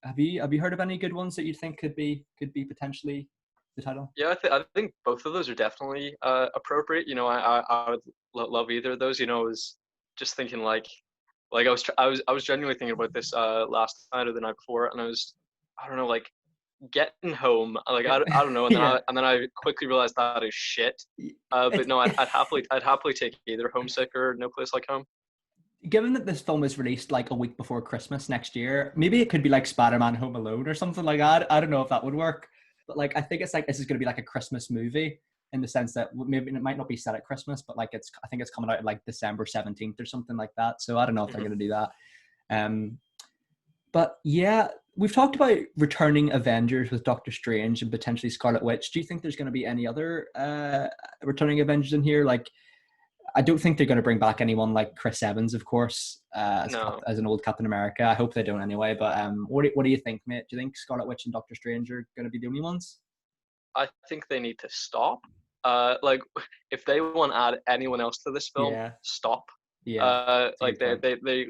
[SPEAKER 1] have you heard of any good ones that you think could be potentially the title?
[SPEAKER 2] Yeah, I think both of those are definitely appropriate. You know, I would love either of those. You know, I was just thinking like I was genuinely thinking about this last night or the night before, and I don't know, like getting home, like I don't know, and
[SPEAKER 1] Yeah.
[SPEAKER 2] then I quickly realized that is shit. But
[SPEAKER 1] It's,
[SPEAKER 2] no, I'd happily take either Homesick or No Place Like Home.
[SPEAKER 1] given that this film is released like a week before Christmas next year, maybe it could be like Spider-Man Home Alone or something like that. I don't know if that would work, but like I think it's like this is going to be like a Christmas movie in the sense that maybe it might not be set at Christmas, but like I think it's coming out like December 17th or something like that. So I don't know if they're
[SPEAKER 2] Mm-hmm.
[SPEAKER 1] going to do that. Um, but yeah, we've talked about returning Avengers with Doctor Strange and potentially Scarlet Witch. Do you think there's going to be any other returning Avengers in here? Like I don't think they're going to bring back anyone like Chris Evans, of course,
[SPEAKER 2] No,
[SPEAKER 1] as an old Captain America. I hope they don't anyway. But what do you think, mate? Do you think Scarlet Witch and Doctor Strange are going to be the only ones?
[SPEAKER 2] I think they need to stop. Like if they want to add anyone else to this film,
[SPEAKER 1] Yeah,
[SPEAKER 2] stop.
[SPEAKER 1] yeah, it's a
[SPEAKER 2] Like
[SPEAKER 1] good point.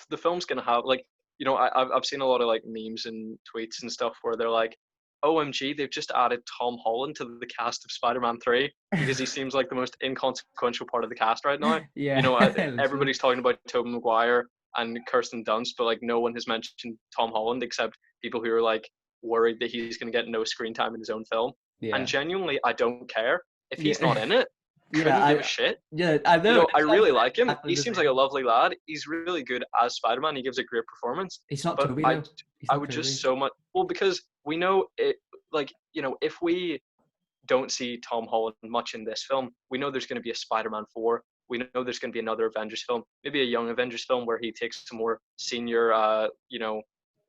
[SPEAKER 2] the film's gonna have like, you know, I've seen a lot of like memes and tweets and stuff where they're like, OMG, they've just added Tom Holland to the cast of Spider-Man 3 because he seems like the most inconsequential part of the cast right now. You
[SPEAKER 1] Yeah,
[SPEAKER 2] know,
[SPEAKER 1] literally.
[SPEAKER 2] everybody's talking about Tobey Maguire and Kirsten Dunst, but like no one has mentioned Tom Holland except people who are like worried that he's going to get no screen time in his own film. And
[SPEAKER 1] Yeah,
[SPEAKER 2] genuinely, I don't care. if he's not in it, couldn't give a shit.
[SPEAKER 1] I know.
[SPEAKER 2] I really like him.
[SPEAKER 1] Exactly
[SPEAKER 2] He
[SPEAKER 1] the
[SPEAKER 2] seems
[SPEAKER 1] same.
[SPEAKER 2] like a lovely lad. He's really good as Spider-Man. He gives a great performance.
[SPEAKER 1] He's not
[SPEAKER 2] But
[SPEAKER 1] Tobey though. He's
[SPEAKER 2] I
[SPEAKER 1] not
[SPEAKER 2] would
[SPEAKER 1] Tobey.
[SPEAKER 2] just so much, well, because we know it, like, if we don't see Tom Holland much in this film, we know there's going to be a Spider-Man 4. We know there's going to be another Avengers film, maybe a young Avengers film where he takes a more senior,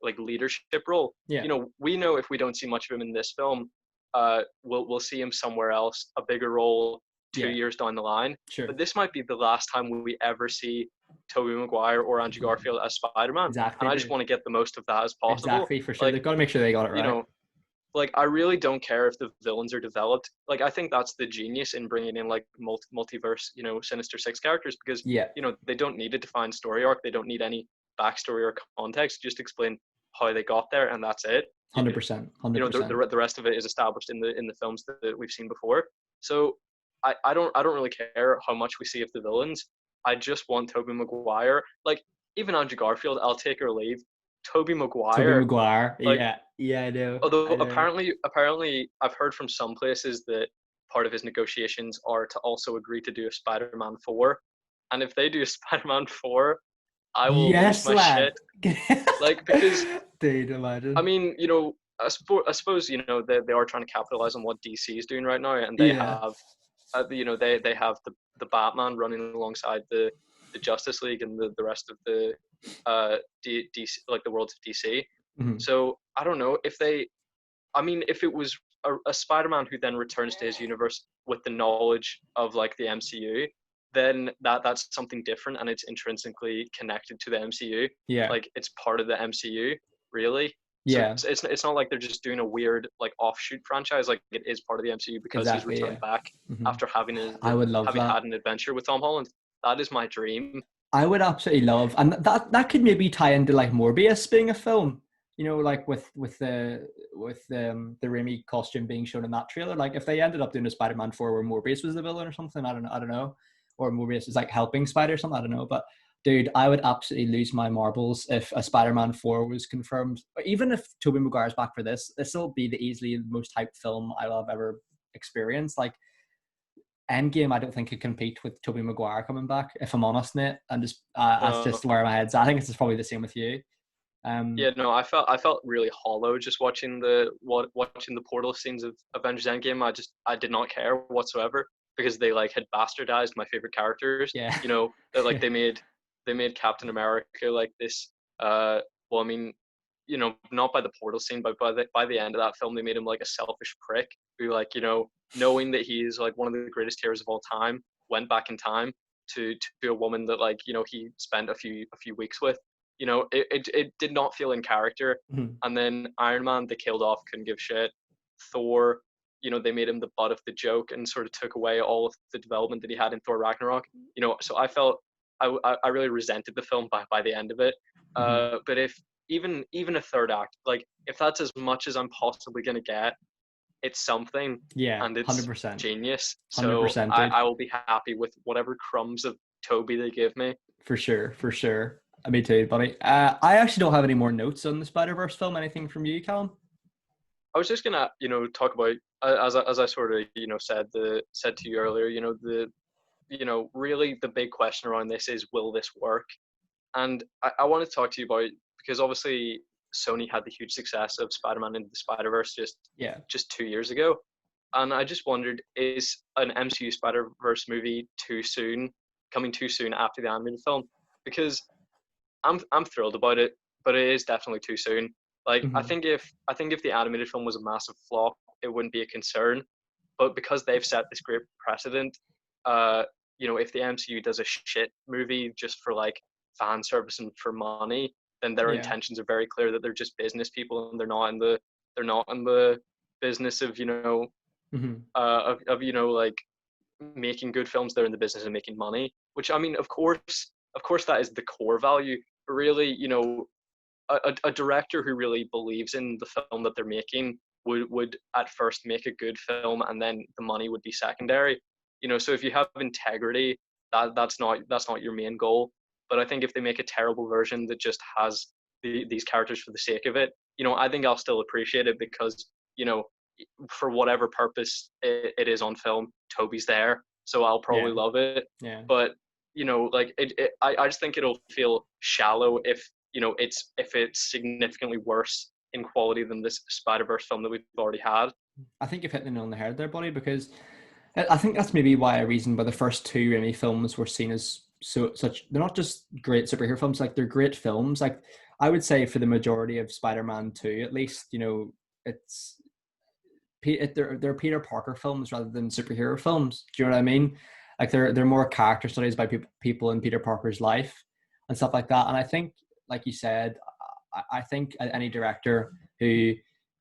[SPEAKER 2] like leadership role.
[SPEAKER 1] Yeah.
[SPEAKER 2] We know if we don't see much of him in this film, we'll see him somewhere else, a bigger role 2 years down the line.
[SPEAKER 1] Sure.
[SPEAKER 2] But this might be the last time we ever see Tobey Maguire or Andrew Garfield as Spider-Man.
[SPEAKER 1] Exactly.
[SPEAKER 2] And I just want to get the most of that as possible.
[SPEAKER 1] Exactly, for sure.
[SPEAKER 2] Like,
[SPEAKER 1] they've got to make sure they got it right.
[SPEAKER 2] Like, I really don't care if the villains are developed. Like, I think that's the genius in bringing in like multiverse, Sinister Six characters, because they don't need a defined story arc. They don't need any backstory or context. Just explain how they got there, and that's it.
[SPEAKER 1] 100%. 100%.
[SPEAKER 2] The rest of it is established in the films that we've seen before. So I don't really care how much we see of the villains. I just want Tobey Maguire. Like, even Andrew Garfield, I'll take or leave. Tobey Maguire,
[SPEAKER 1] like, I know.
[SPEAKER 2] Although apparently I've heard from some places that part of his negotiations are to also agree to do a Spider-Man 4, and if they do a Spider-Man 4, I will lose my shit. Like, because
[SPEAKER 1] dude, imagine.
[SPEAKER 2] I mean, I suppose they are trying to capitalize on what DC is doing right now, and they have, they have the Batman running alongside the Justice League and the rest of the DC, like the worlds of DC.
[SPEAKER 1] Mm-hmm.
[SPEAKER 2] So I don't know if if it was a Spider-Man who then returns to his universe with the knowledge of like the MCU, then that's something different, and it's intrinsically connected to the MCU.
[SPEAKER 1] Yeah,
[SPEAKER 2] like it's part of the MCU, really.
[SPEAKER 1] Yeah,
[SPEAKER 2] so it's not like they're just doing a weird like offshoot franchise. Like, it is part of the MCU because he's returned back after having had an adventure with Tom Holland. That is my dream.
[SPEAKER 1] I would absolutely love, and that could maybe tie into like Morbius being a film. Like with the Raimi costume being shown in that trailer. Like, if they ended up doing a Spider-Man 4 where Morbius was the villain or something, I don't know, or Morbius is like helping Spider or something, I don't know. But dude, I would absolutely lose my marbles if a Spider-Man 4 was confirmed. Even if Tobey Maguire's back for this will be the easily most hyped film I'll have ever experienced. Like, Endgame, I don't think could compete with Tobey Maguire coming back, if I'm honest, Nate. And just that's just where my head's at. I think it's probably the same with you.
[SPEAKER 2] I felt really hollow just watching the portal scenes of Avengers Endgame. I did not care whatsoever, because they like had bastardized my favorite characters.
[SPEAKER 1] Yeah.
[SPEAKER 2] Like they made Captain America like this. Not by the portal scene, but by the end of that film, they made him like a selfish prick who, like, knowing that he's like one of the greatest heroes of all time, went back in time to a woman that, like, he spent a few weeks with. It did not feel in character.
[SPEAKER 1] Mm-hmm.
[SPEAKER 2] And then Iron Man, they killed off, couldn't give shit. Thor, they made him the butt of the joke and sort of took away all of the development that he had in Thor Ragnarok. So I felt I really resented the film by the end of it.
[SPEAKER 1] Mm-hmm.
[SPEAKER 2] But if even a third act, like, if that's as much as I'm possibly gonna get, it's something.
[SPEAKER 1] Yeah,
[SPEAKER 2] and it's
[SPEAKER 1] 100%.
[SPEAKER 2] genius.
[SPEAKER 1] 100%,
[SPEAKER 2] so I will be happy with whatever crumbs of Tobey they give me.
[SPEAKER 1] For sure. Me too, buddy. I actually don't have any more notes on the Spider-Verse film. Anything from you, Callum?
[SPEAKER 2] I was just gonna, talk about, as I sort of, said to you earlier, really the big question around this is, will this work? And I want to talk to you about, because obviously Sony had the huge success of Spider-Man Into the Spider-Verse just 2 years ago, and I just wondered, is an MCU Spider-Verse movie coming too soon after the animated film? Because I'm thrilled about it, but it is definitely too soon. Like,
[SPEAKER 1] Mm-hmm.
[SPEAKER 2] I think if the animated film was a massive flop, it wouldn't be a concern. But because they've set this great precedent, if the MCU does a shit movie just for like fan service and for money, then their intentions are very clear that they're just business people, and they're not in the business of
[SPEAKER 1] Mm-hmm.
[SPEAKER 2] like making good films. They're in the business of making money, which, I mean, of course that is the core value. But really, a director who really believes in the film that they're making would at first make a good film, and then the money would be secondary. So if you have integrity, that's not your main goal. But I think if they make a terrible version that just has these characters for the sake of it, I think I'll still appreciate it, because for whatever purpose it is on film, Tobey's there, so I'll probably love it.
[SPEAKER 1] Yeah.
[SPEAKER 2] But like I just think it'll feel shallow if if it's significantly worse in quality than this Spider-Verse film that we've already had.
[SPEAKER 1] I think you've hit the nail on the head there, buddy, because I think that's maybe why a reason why the first two Raimi films were seen as such. They're not just great superhero films; like they're great films. Like I would say for the majority of Spider-Man 2, at least, it's they're Peter Parker films rather than superhero films. Do you know what I mean? Like they're more character studies by people in Peter Parker's life and stuff like that. And I think, like you said, I think any director who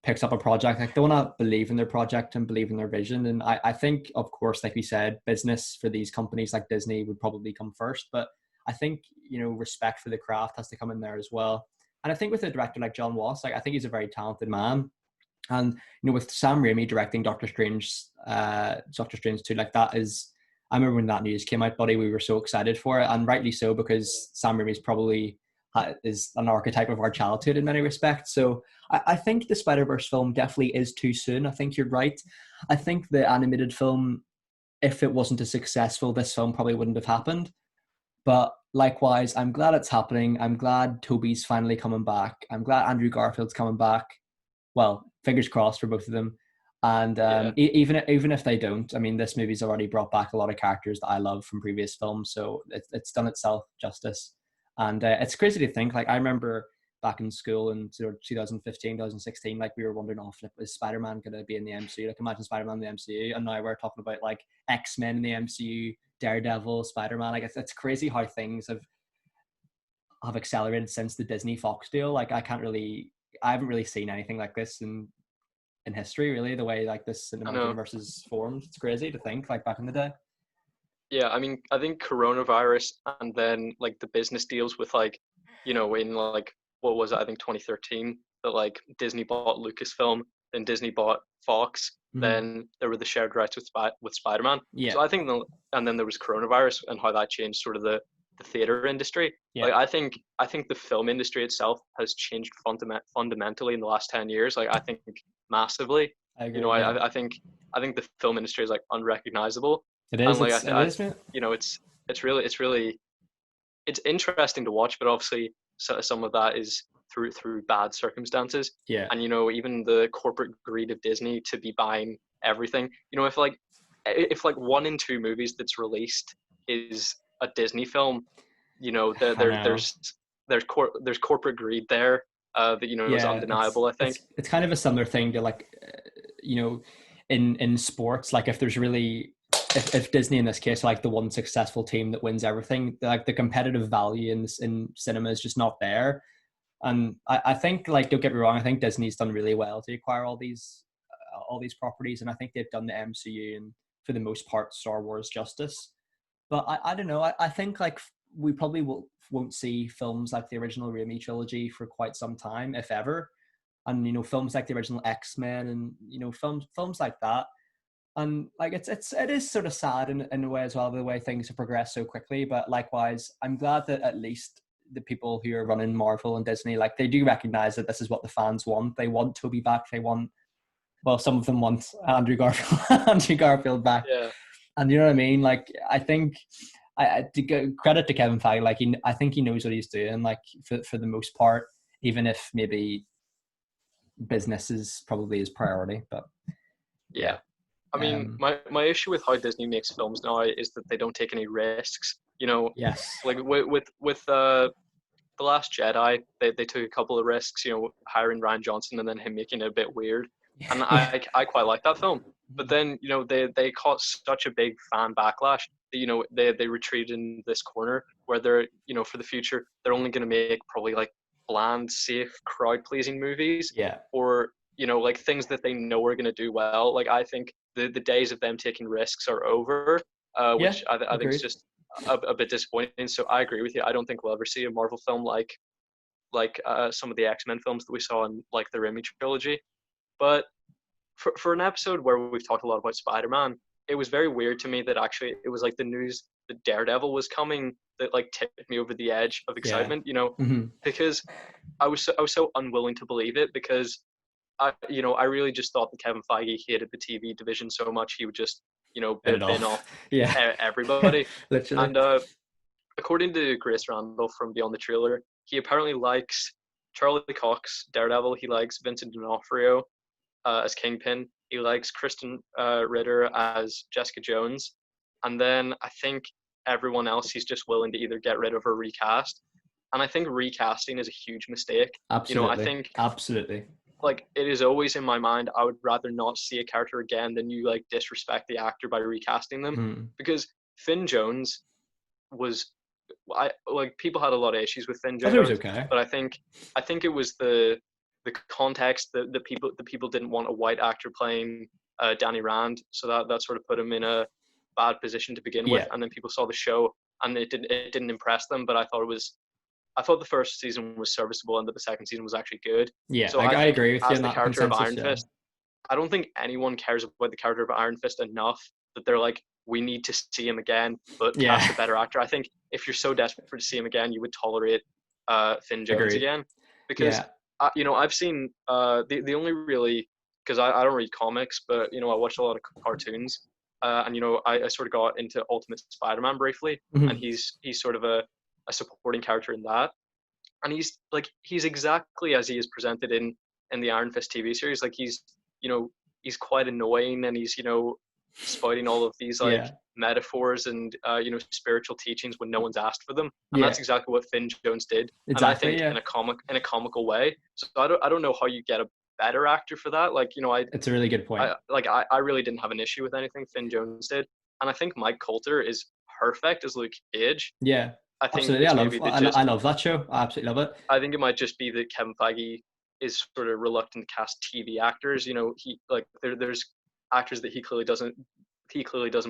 [SPEAKER 1] picks up a project, like they want to believe in their project and believe in their vision. And I think, of course, like we said, business for these companies like Disney would probably come first. But I think, respect for the craft has to come in there as well. And I think with a director like John Watts, like I think he's a very talented man. And with Sam Raimi directing Doctor Strange 2, like that is, I remember when that news came out, buddy, we were so excited for it, and rightly so, because Sam Raimi's probably is an archetype of our childhood in many respects. So I think the Spider-Verse film definitely is too soon. I think you're right. I think the animated film, if it wasn't as successful, this film probably wouldn't have happened. But likewise, I'm glad it's happening. I'm glad Tobey's finally coming back. I'm glad Andrew Garfield's coming back. Well, fingers crossed for both of them. And even if they don't, I mean, this movie's already brought back a lot of characters that I love from previous films, so it's done itself justice. And it's crazy to think, like I remember back in school in sort of 2015, 2016, like we were wondering, is Spider-Man going to be in the MCU? Like imagine Spider-Man in the MCU, and now we're talking about like X-Men in the MCU, Daredevil, Spider-Man. Like it's crazy how things have accelerated since the Disney Fox deal. Like I haven't really seen anything like this in history, really, the way like this cinematic universe is formed. It's crazy to think, like back in the day.
[SPEAKER 2] Yeah, I mean, I think coronavirus and then like the business deals with like, in like, what was it? I think 2013 that like Disney bought Lucasfilm, then Disney bought Fox, then there were the shared rights with Spider-Man.
[SPEAKER 1] Yeah.
[SPEAKER 2] So I think, and then there was coronavirus and how that changed sort of the theater industry.
[SPEAKER 1] Yeah.
[SPEAKER 2] Like I think the film industry itself has changed fundamentally in the last 10 years. Like I think massively.
[SPEAKER 1] I agree,
[SPEAKER 2] I think the film industry is like unrecognizable.
[SPEAKER 1] It is.
[SPEAKER 2] And like
[SPEAKER 1] it is, man.
[SPEAKER 2] It's really it's interesting to watch, but obviously some of that is through bad circumstances.
[SPEAKER 1] Yeah.
[SPEAKER 2] And even the corporate greed of Disney to be buying everything. If like 1 in 2 movies that's released is a Disney film, there's corporate greed there that is undeniable. I think
[SPEAKER 1] it's kind of a similar thing to like in sports, like if there's really if Disney in this case like the one successful team that wins everything, like the competitive value in cinema is just not there. And I think, like, don't get me wrong, I think Disney's done really well to acquire all these properties, and I think they've done the MCU and for the most part Star Wars justice. But I don't know. I think like we probably won't see films like the original Raimi trilogy for quite some time, if ever. And films like the original X-Men and films like that. And like it is sort of sad in a way as well, the way things have progressed so quickly. But likewise, I'm glad that at least the people who are running Marvel and Disney, like they do recognize that this is what the fans want. They want Tobey back. Some of them want Andrew Garfield back.
[SPEAKER 2] Yeah.
[SPEAKER 1] And you know what I mean? Like, I think, to give credit to Kevin Feige, like I think he knows what he's doing. Like for the most part, even if maybe business is probably his priority. But
[SPEAKER 2] yeah, I mean, my issue with how Disney makes films now is that they don't take any risks.
[SPEAKER 1] Yes.
[SPEAKER 2] Like with The Last Jedi, they took a couple of risks. Hiring Rian Johnson and then him making it a bit weird. And I quite like that film. But then, they caught such a big fan backlash that, they retreated in this corner where they're, for the future, they're only going to make probably like bland, safe, crowd-pleasing movies.
[SPEAKER 1] Yeah.
[SPEAKER 2] Or, like things that they know are going to do well. Like, I think the days of them taking risks are over, which I think is just a bit disappointing. So I agree with you. I don't think we'll ever see a Marvel film like some of the X-Men films that we saw in like the Raimi trilogy. But for an episode where we've talked a lot about Spider-Man, it was very weird to me that actually it was like the news that Daredevil was coming that like tipped me over the edge of excitement,
[SPEAKER 1] Mm-hmm.
[SPEAKER 2] because I was so unwilling to believe it, because I really just thought that Kevin Feige hated the TV division so much he would just, bin off
[SPEAKER 1] Yeah.
[SPEAKER 2] everybody.
[SPEAKER 1] Literally.
[SPEAKER 2] And according to Grace Randall from Beyond the Trailer, he apparently likes Charlie Cox, Daredevil. He likes Vincent D'Onofrio as Kingpin. He likes Kristen Ritter as Jessica Jones. And then I think everyone else he's just willing to either get rid of or recast. And I think recasting is a huge mistake.
[SPEAKER 1] Absolutely.
[SPEAKER 2] I think
[SPEAKER 1] absolutely.
[SPEAKER 2] like it is always in my mind, I would rather not see a character again than you like disrespect the actor by recasting them. Because Finn Jones was, people had a lot of issues with Finn
[SPEAKER 1] I thought it was
[SPEAKER 2] Jones,
[SPEAKER 1] okay.
[SPEAKER 2] but I think it was the context that the people didn't want a white actor playing Danny Rand, so that sort of put him in a bad position to begin with. And then people saw the show and it didn't impress them. But I thought the first season was serviceable and that the second season was actually good.
[SPEAKER 1] Yeah,
[SPEAKER 2] so
[SPEAKER 1] I agree with you
[SPEAKER 2] as
[SPEAKER 1] on
[SPEAKER 2] the
[SPEAKER 1] that
[SPEAKER 2] character of
[SPEAKER 1] consensus,
[SPEAKER 2] Iron Fist, I don't think anyone cares about the character of Iron Fist enough that they're like, we need to see him again, but cast a better actor. I think if you're so desperate to see him again, you would tolerate Finn Jones again. Because, I've seen the only really, because I don't read comics, but, I watch a lot of cartoons. And, I sort of got into Ultimate Spider-Man briefly, and he's sort of a supporting character in that. And he's exactly as he is presented in the Iron Fist TV series. Like he's quite annoying, and he's, spouting all of these metaphors and spiritual teachings when no one's asked for them, and that's exactly what Finn Jones did.
[SPEAKER 1] Exactly,
[SPEAKER 2] and I think in a comical way. So I don't know how you get a better actor for that. Like,
[SPEAKER 1] it's a really good point.
[SPEAKER 2] I really didn't have an issue with anything Finn Jones did, and I think Mike Coulter is perfect as Luke Cage.
[SPEAKER 1] Yeah,
[SPEAKER 2] I think
[SPEAKER 1] absolutely. I love that show. I absolutely love it.
[SPEAKER 2] I think it might just be that Kevin Feige is sort of reluctant to cast TV actors. There's actors that he clearly doesn't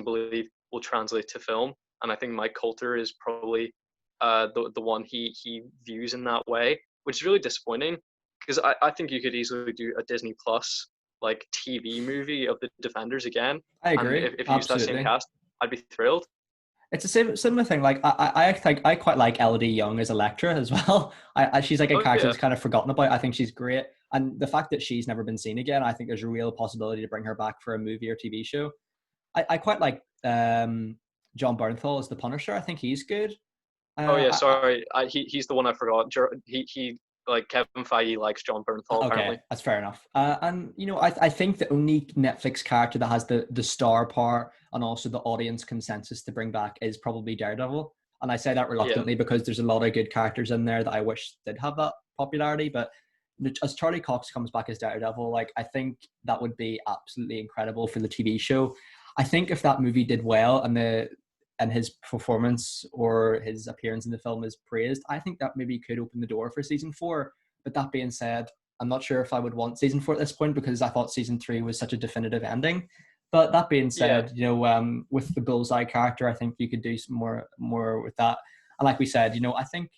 [SPEAKER 2] believe will translate to film, and I think Mike Coulter is probably the one he views in that way, which is really disappointing, because I think you could easily do a Disney Plus like TV movie of the Defenders again.
[SPEAKER 1] I agree.
[SPEAKER 2] And if you use that same cast, I'd be thrilled.
[SPEAKER 1] It's a similar thing. Like I think I quite like Elodie Young as Electra as well. She's like a character that's kind of forgotten about. I think she's great, and the fact that she's never been seen again, I think there's a real possibility to bring her back for a movie or TV show. I quite like John Bernthal as the Punisher. I think he's good.
[SPEAKER 2] He's the one I forgot. He like Kevin Feige likes John Bernthal. Apparently.
[SPEAKER 1] That's fair enough. And I think the only Netflix character that has the star power and also the audience consensus to bring back is probably Daredevil. And I say that reluctantly because there's a lot of good characters in there that I wish did have that popularity. But as Charlie Cox comes back as Daredevil, like I think that would be absolutely incredible for the TV show. I think if that movie did well and his performance or his appearance in the film is praised, I think that maybe could open the door for season 4. But that being said, I'm not sure if I would want season 4 at this point, because I thought season 3 was such a definitive ending. But that being said, with the Bullseye character, I think you could do some more with that. And like we said, I think,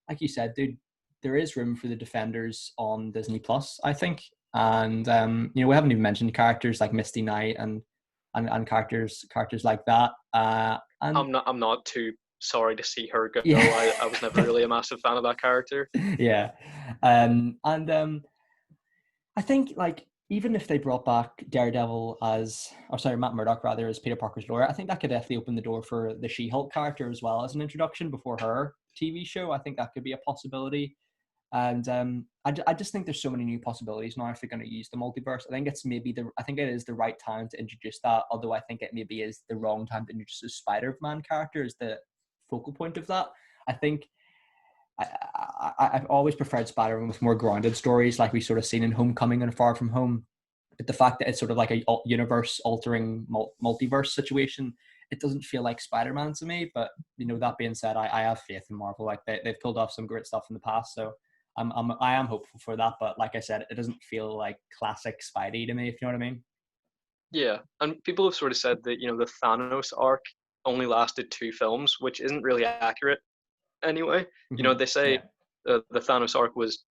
[SPEAKER 1] like you said, dude, there is room for the Defenders on Disney Plus, I think. And we haven't even mentioned characters like Misty Knight and characters like that. And
[SPEAKER 2] I'm not too sorry to see her go. I was never really a massive fan of that character.
[SPEAKER 1] Yeah. I think like even if they brought back Daredevil Matt Murdock rather as Peter Parker's lawyer, I think that could definitely open the door for the She-Hulk character as well as an introduction before her TV show. I think that could be a possibility. And I just think there's so many new possibilities now if they're going to use the multiverse. I think it is the right time to introduce that, although I think it maybe is the wrong time to introduce a Spider-Man character as the focal point of that. I think I've always preferred Spider-Man with more grounded stories like we've sort of seen in Homecoming and Far From Home. But the fact that it's sort of like a universe-altering multiverse situation, it doesn't feel like Spider-Man to me. But, that being said, I have faith in Marvel. Like they've pulled off some great stuff in the past, so I am hopeful for that. But like I said, it doesn't feel like classic Spidey to me, if you know what I mean.
[SPEAKER 2] Yeah, and people have sort of said that, the Thanos arc only lasted 2 films, which isn't really accurate anyway. They say the Thanos arc was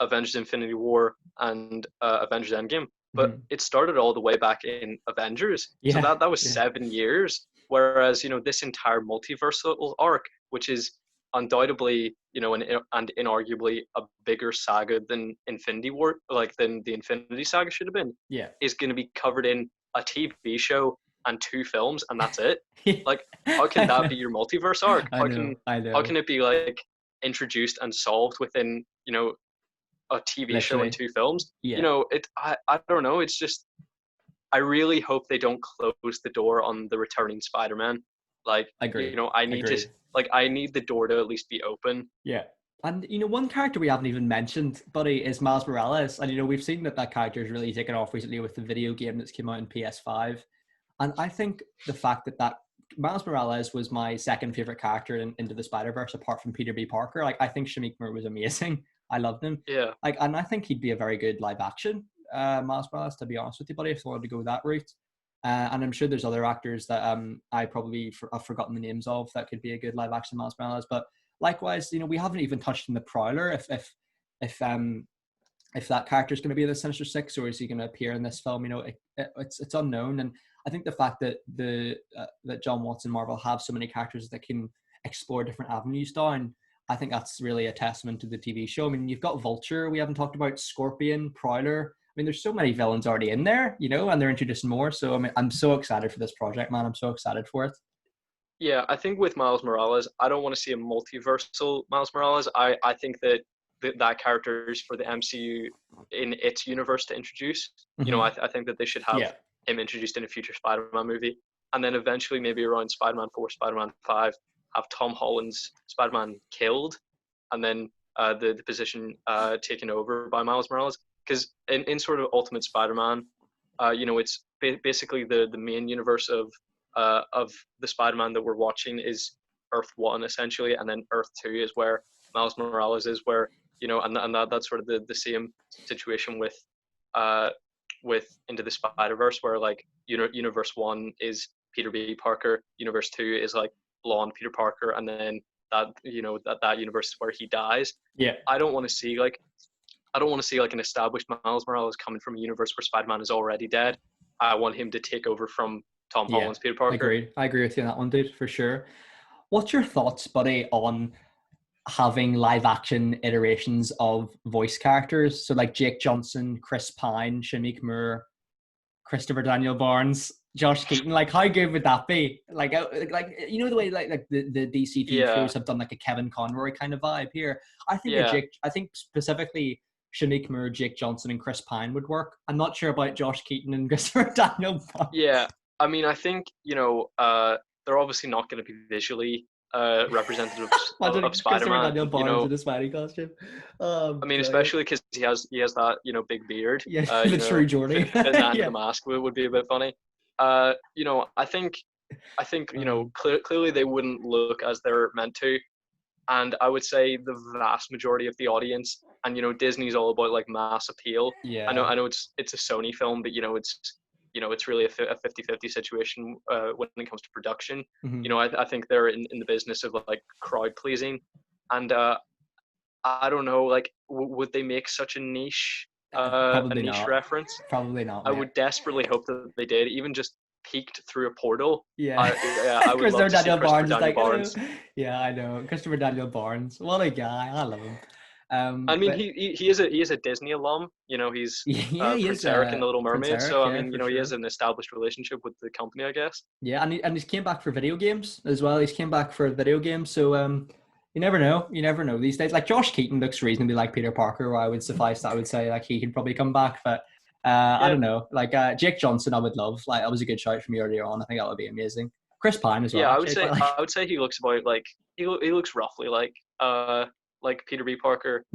[SPEAKER 2] Avengers Infinity War and Avengers Endgame, but it started all the way back in Avengers. So that was 7 years. Whereas, this entire multiversal arc, which is undoubtedly, and inarguably a bigger saga than Infinity War, like than the Infinity Saga should have been, is going to be covered in a TV show and 2 films, and that's it. Like, how can that be your multiverse arc?
[SPEAKER 1] I know.
[SPEAKER 2] How can it be like introduced and solved within a TV show and 2 films? I don't know. It's just, I really hope they don't close the door on the returning Spider-Man. Like,
[SPEAKER 1] I agree.
[SPEAKER 2] I need the door to at least be open.
[SPEAKER 1] Yeah. And, one character we haven't even mentioned, buddy, is Miles Morales. And, we've seen that character has really taken off recently with the video game that's came out in PS5. And I think the fact that Miles Morales was my second favorite character into the Spider-Verse, apart from Peter B. Parker. Like, I think Shameik Moore was amazing. I loved him.
[SPEAKER 2] Yeah.
[SPEAKER 1] Like, and I think he'd be a very good live action Miles Morales, to be honest with you, buddy, if I wanted to go that route. And I'm sure there's other actors that I probably have forgotten the names of that could be a good live action Miles Morales. But likewise, we haven't even touched on the Prowler. If that character is going to be in the Sinister Six, or is he going to appear in this film? It's unknown. And I think the fact that that John Watts and Marvel have so many characters that can explore different avenues down, I think that's really a testament to the TV show. I mean, you've got Vulture, we haven't talked about, Scorpion, Prowler. I mean, there's so many villains already in there, and they're introducing more. So, I mean, I'm so excited for this project, man. I'm so excited for it.
[SPEAKER 2] Yeah, I think with Miles Morales, I don't want to see a multiversal Miles Morales. I think that character is for the MCU in its universe to introduce.
[SPEAKER 1] Mm-hmm.
[SPEAKER 2] I think that they should have him introduced in a future Spider-Man movie. And then eventually, maybe around Spider-Man 4, Spider-Man 5, have Tom Holland's Spider-Man killed, and then the position taken over by Miles Morales. Because in sort of Ultimate Spider-Man, it's basically the main universe of the Spider-Man that we're watching is Earth 1 essentially, and then Earth 2 is where Miles Morales is, where and that's sort of the same situation with Into the Spider-Verse, where like Universe 1 is Peter B. Parker, Universe 2 is like blonde Peter Parker, and then that universe is where he dies.
[SPEAKER 1] Yeah,
[SPEAKER 2] I don't want to see like an established Miles Morales coming from a universe where Spider-Man is already dead. I want him to take over from Tom Holland's Peter Parker.
[SPEAKER 1] I agree with you on that one, dude, for sure. What's your thoughts, buddy, on having live action iterations of voice characters? So like Jake Johnson, Chris Pine, Shameik Moore, Christopher Daniel Barnes, Josh Keaton. Like, how good would that be? Like the way like the DC TV shows have done like a Kevin Conroy kind of vibe here. I think specifically Shameik Moore, Jake Johnson, and Chris Pine would work. I'm not sure about Josh Keaton and Christopher Daniel Barnes.
[SPEAKER 2] Yeah, I mean, I think they're obviously not going to be visually representative of Spider-Man.
[SPEAKER 1] Daniel Barnes in a Spidey costume.
[SPEAKER 2] I mean, especially because he has that big beard.
[SPEAKER 1] Yeah, the true Jordy.
[SPEAKER 2] The mask would be a bit funny. I think clearly they wouldn't look as they're meant to, and I would say the vast majority of the audience, and Disney's all about like mass appeal.
[SPEAKER 1] Yeah,
[SPEAKER 2] I know it's a Sony film, but it's really a 50-50 situation when it comes to production.
[SPEAKER 1] Mm-hmm.
[SPEAKER 2] I think they're in the business of like crowd pleasing, and I don't know, like would they make such a niche reference?
[SPEAKER 1] Probably not.
[SPEAKER 2] I would desperately hope that they did, even just peeked through a portal.
[SPEAKER 1] Yeah,
[SPEAKER 2] I would love to see Christopher Daniel Barnes.
[SPEAKER 1] Yeah, I know, Christopher Daniel Barnes. What a guy! I love him.
[SPEAKER 2] I mean, he is a Disney alum. He's Prince Eric in The Little Mermaid. So I mean, he has an established relationship with the company, I guess.
[SPEAKER 1] Yeah, and he's came back for video games as well. He's came back for video games. So you never know. You never know these days. Like Josh Keaton looks reasonably like Peter Parker. Where I would say like he can probably come back, but I don't know. Like Jake Johnson, I would love. Like that was a good shout from you earlier on. I think that would be amazing. Chris Pine as well.
[SPEAKER 2] Yeah, I would say he looks about like he looks roughly like Peter B. Parker,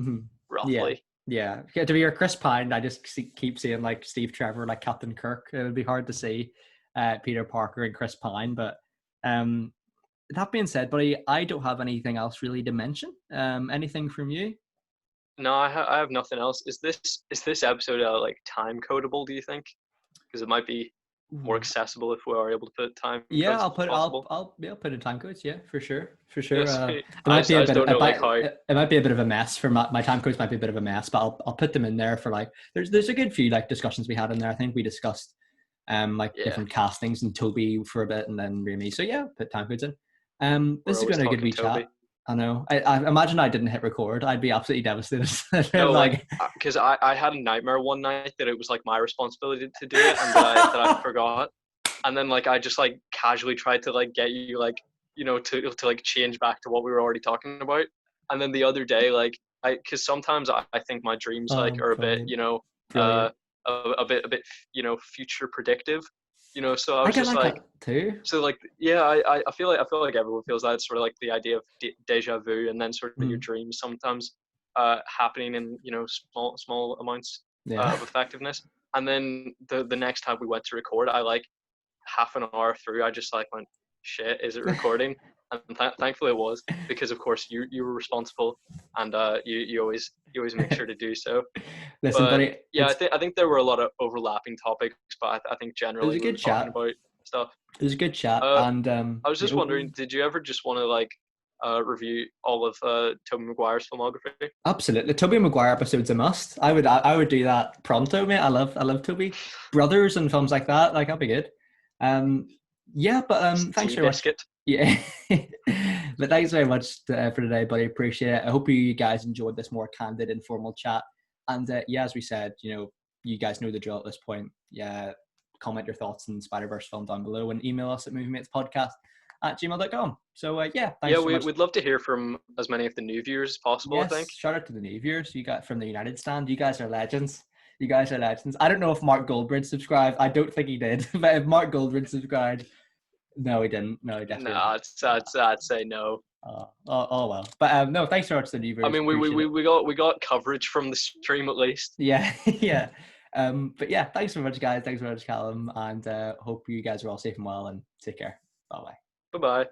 [SPEAKER 2] roughly.
[SPEAKER 1] Yeah. To be your Chris Pine, I just keep seeing like Steve Trevor, like Captain Kirk. It would be hard to see Peter Parker and Chris Pine, but that being said, buddy, I don't have anything else really to mention. Anything from you?
[SPEAKER 2] No, I have nothing else. Is this episode like time codable? Do you think? Because it might be more accessible if we are able to put time.
[SPEAKER 1] Yeah, I'll put in time codes. Yeah, for sure. It might be a bit of a mess for my time codes. Might be a bit of a mess, but I'll put them in there for like. There's a good few like discussions we had in there. I think we discussed different castings and Tobey for a bit, and then Raimi. So yeah, put time codes in. This has been a good wee chat. I know. I imagine I didn't hit record. I'd be absolutely devastated.
[SPEAKER 2] No,
[SPEAKER 1] Like,
[SPEAKER 2] because I had a nightmare one night that it was like my responsibility to do it, and that I forgot, and then like I just like casually tried to like get you like to like change back to what we were already talking about, and then the other day like because sometimes I think my dreams like are a bit
[SPEAKER 1] brilliant,
[SPEAKER 2] uh
[SPEAKER 1] brilliant.
[SPEAKER 2] a bit future predictive, so I
[SPEAKER 1] I
[SPEAKER 2] was
[SPEAKER 1] get
[SPEAKER 2] just
[SPEAKER 1] like
[SPEAKER 2] like.
[SPEAKER 1] that too.
[SPEAKER 2] So like yeah, I feel like everyone feels that. It's sort of like the idea of deja vu, and then sort of your
[SPEAKER 1] Mm,
[SPEAKER 2] dreams sometimes happening in small amounts
[SPEAKER 1] yeah.
[SPEAKER 2] of effectiveness. And then the next time we went to record, I like half an hour through, I just like went, shit, is it recording? And thankfully it was, because of course you were responsible, and you always make sure to do so.
[SPEAKER 1] Listen,
[SPEAKER 2] But
[SPEAKER 1] buddy,
[SPEAKER 2] yeah, I think there were a lot of overlapping topics, but I think
[SPEAKER 1] it was
[SPEAKER 2] generally
[SPEAKER 1] a
[SPEAKER 2] we were
[SPEAKER 1] good
[SPEAKER 2] talking
[SPEAKER 1] chat.
[SPEAKER 2] about stuff.
[SPEAKER 1] It was a good chat,
[SPEAKER 2] Uh,
[SPEAKER 1] and
[SPEAKER 2] I was
[SPEAKER 1] you
[SPEAKER 2] just
[SPEAKER 1] know,
[SPEAKER 2] wondering, did you ever just want to like review all of Tobey Maguire's filmography?
[SPEAKER 1] absolutely. Tobey Maguire episodes a must. I would do that pronto, mate. I love Toby. Brothers and films like that. Like that'd be good. Um, yeah, but thanks very much.
[SPEAKER 2] Biscuit.
[SPEAKER 1] Yeah, but thanks very much for today, buddy. Appreciate it. I hope you guys enjoyed this more candid, informal chat. And yeah, as we said, you guys know the drill at this point. Yeah, comment your thoughts in Spider-Verse film down below and email us at moviematespodcast@gmail.com. So yeah,
[SPEAKER 2] Yeah,
[SPEAKER 1] thanks so much.
[SPEAKER 2] we'd love to hear from as many of the new viewers as possible, I
[SPEAKER 1] Yes,
[SPEAKER 2] think.
[SPEAKER 1] shout out to the new viewers you got from the United Stand. You guys are legends. You guys are legends. I don't know if Mark Goldbridge subscribed. I don't think he did. But if Mark Goldbridge subscribed, no, he didn't. No, he
[SPEAKER 2] No,
[SPEAKER 1] definitely didn't.
[SPEAKER 2] I'd say no.
[SPEAKER 1] Oh well. But no, thanks so much to the new
[SPEAKER 2] I
[SPEAKER 1] viewers.
[SPEAKER 2] mean, we, we,
[SPEAKER 1] Appreciate
[SPEAKER 2] we
[SPEAKER 1] it.
[SPEAKER 2] we got coverage from the stream at least.
[SPEAKER 1] Yeah, yeah. But yeah, thanks so much, guys. Thanks so much, Callum, and hope you guys are all safe and well and take care. Bye bye.
[SPEAKER 2] Bye bye.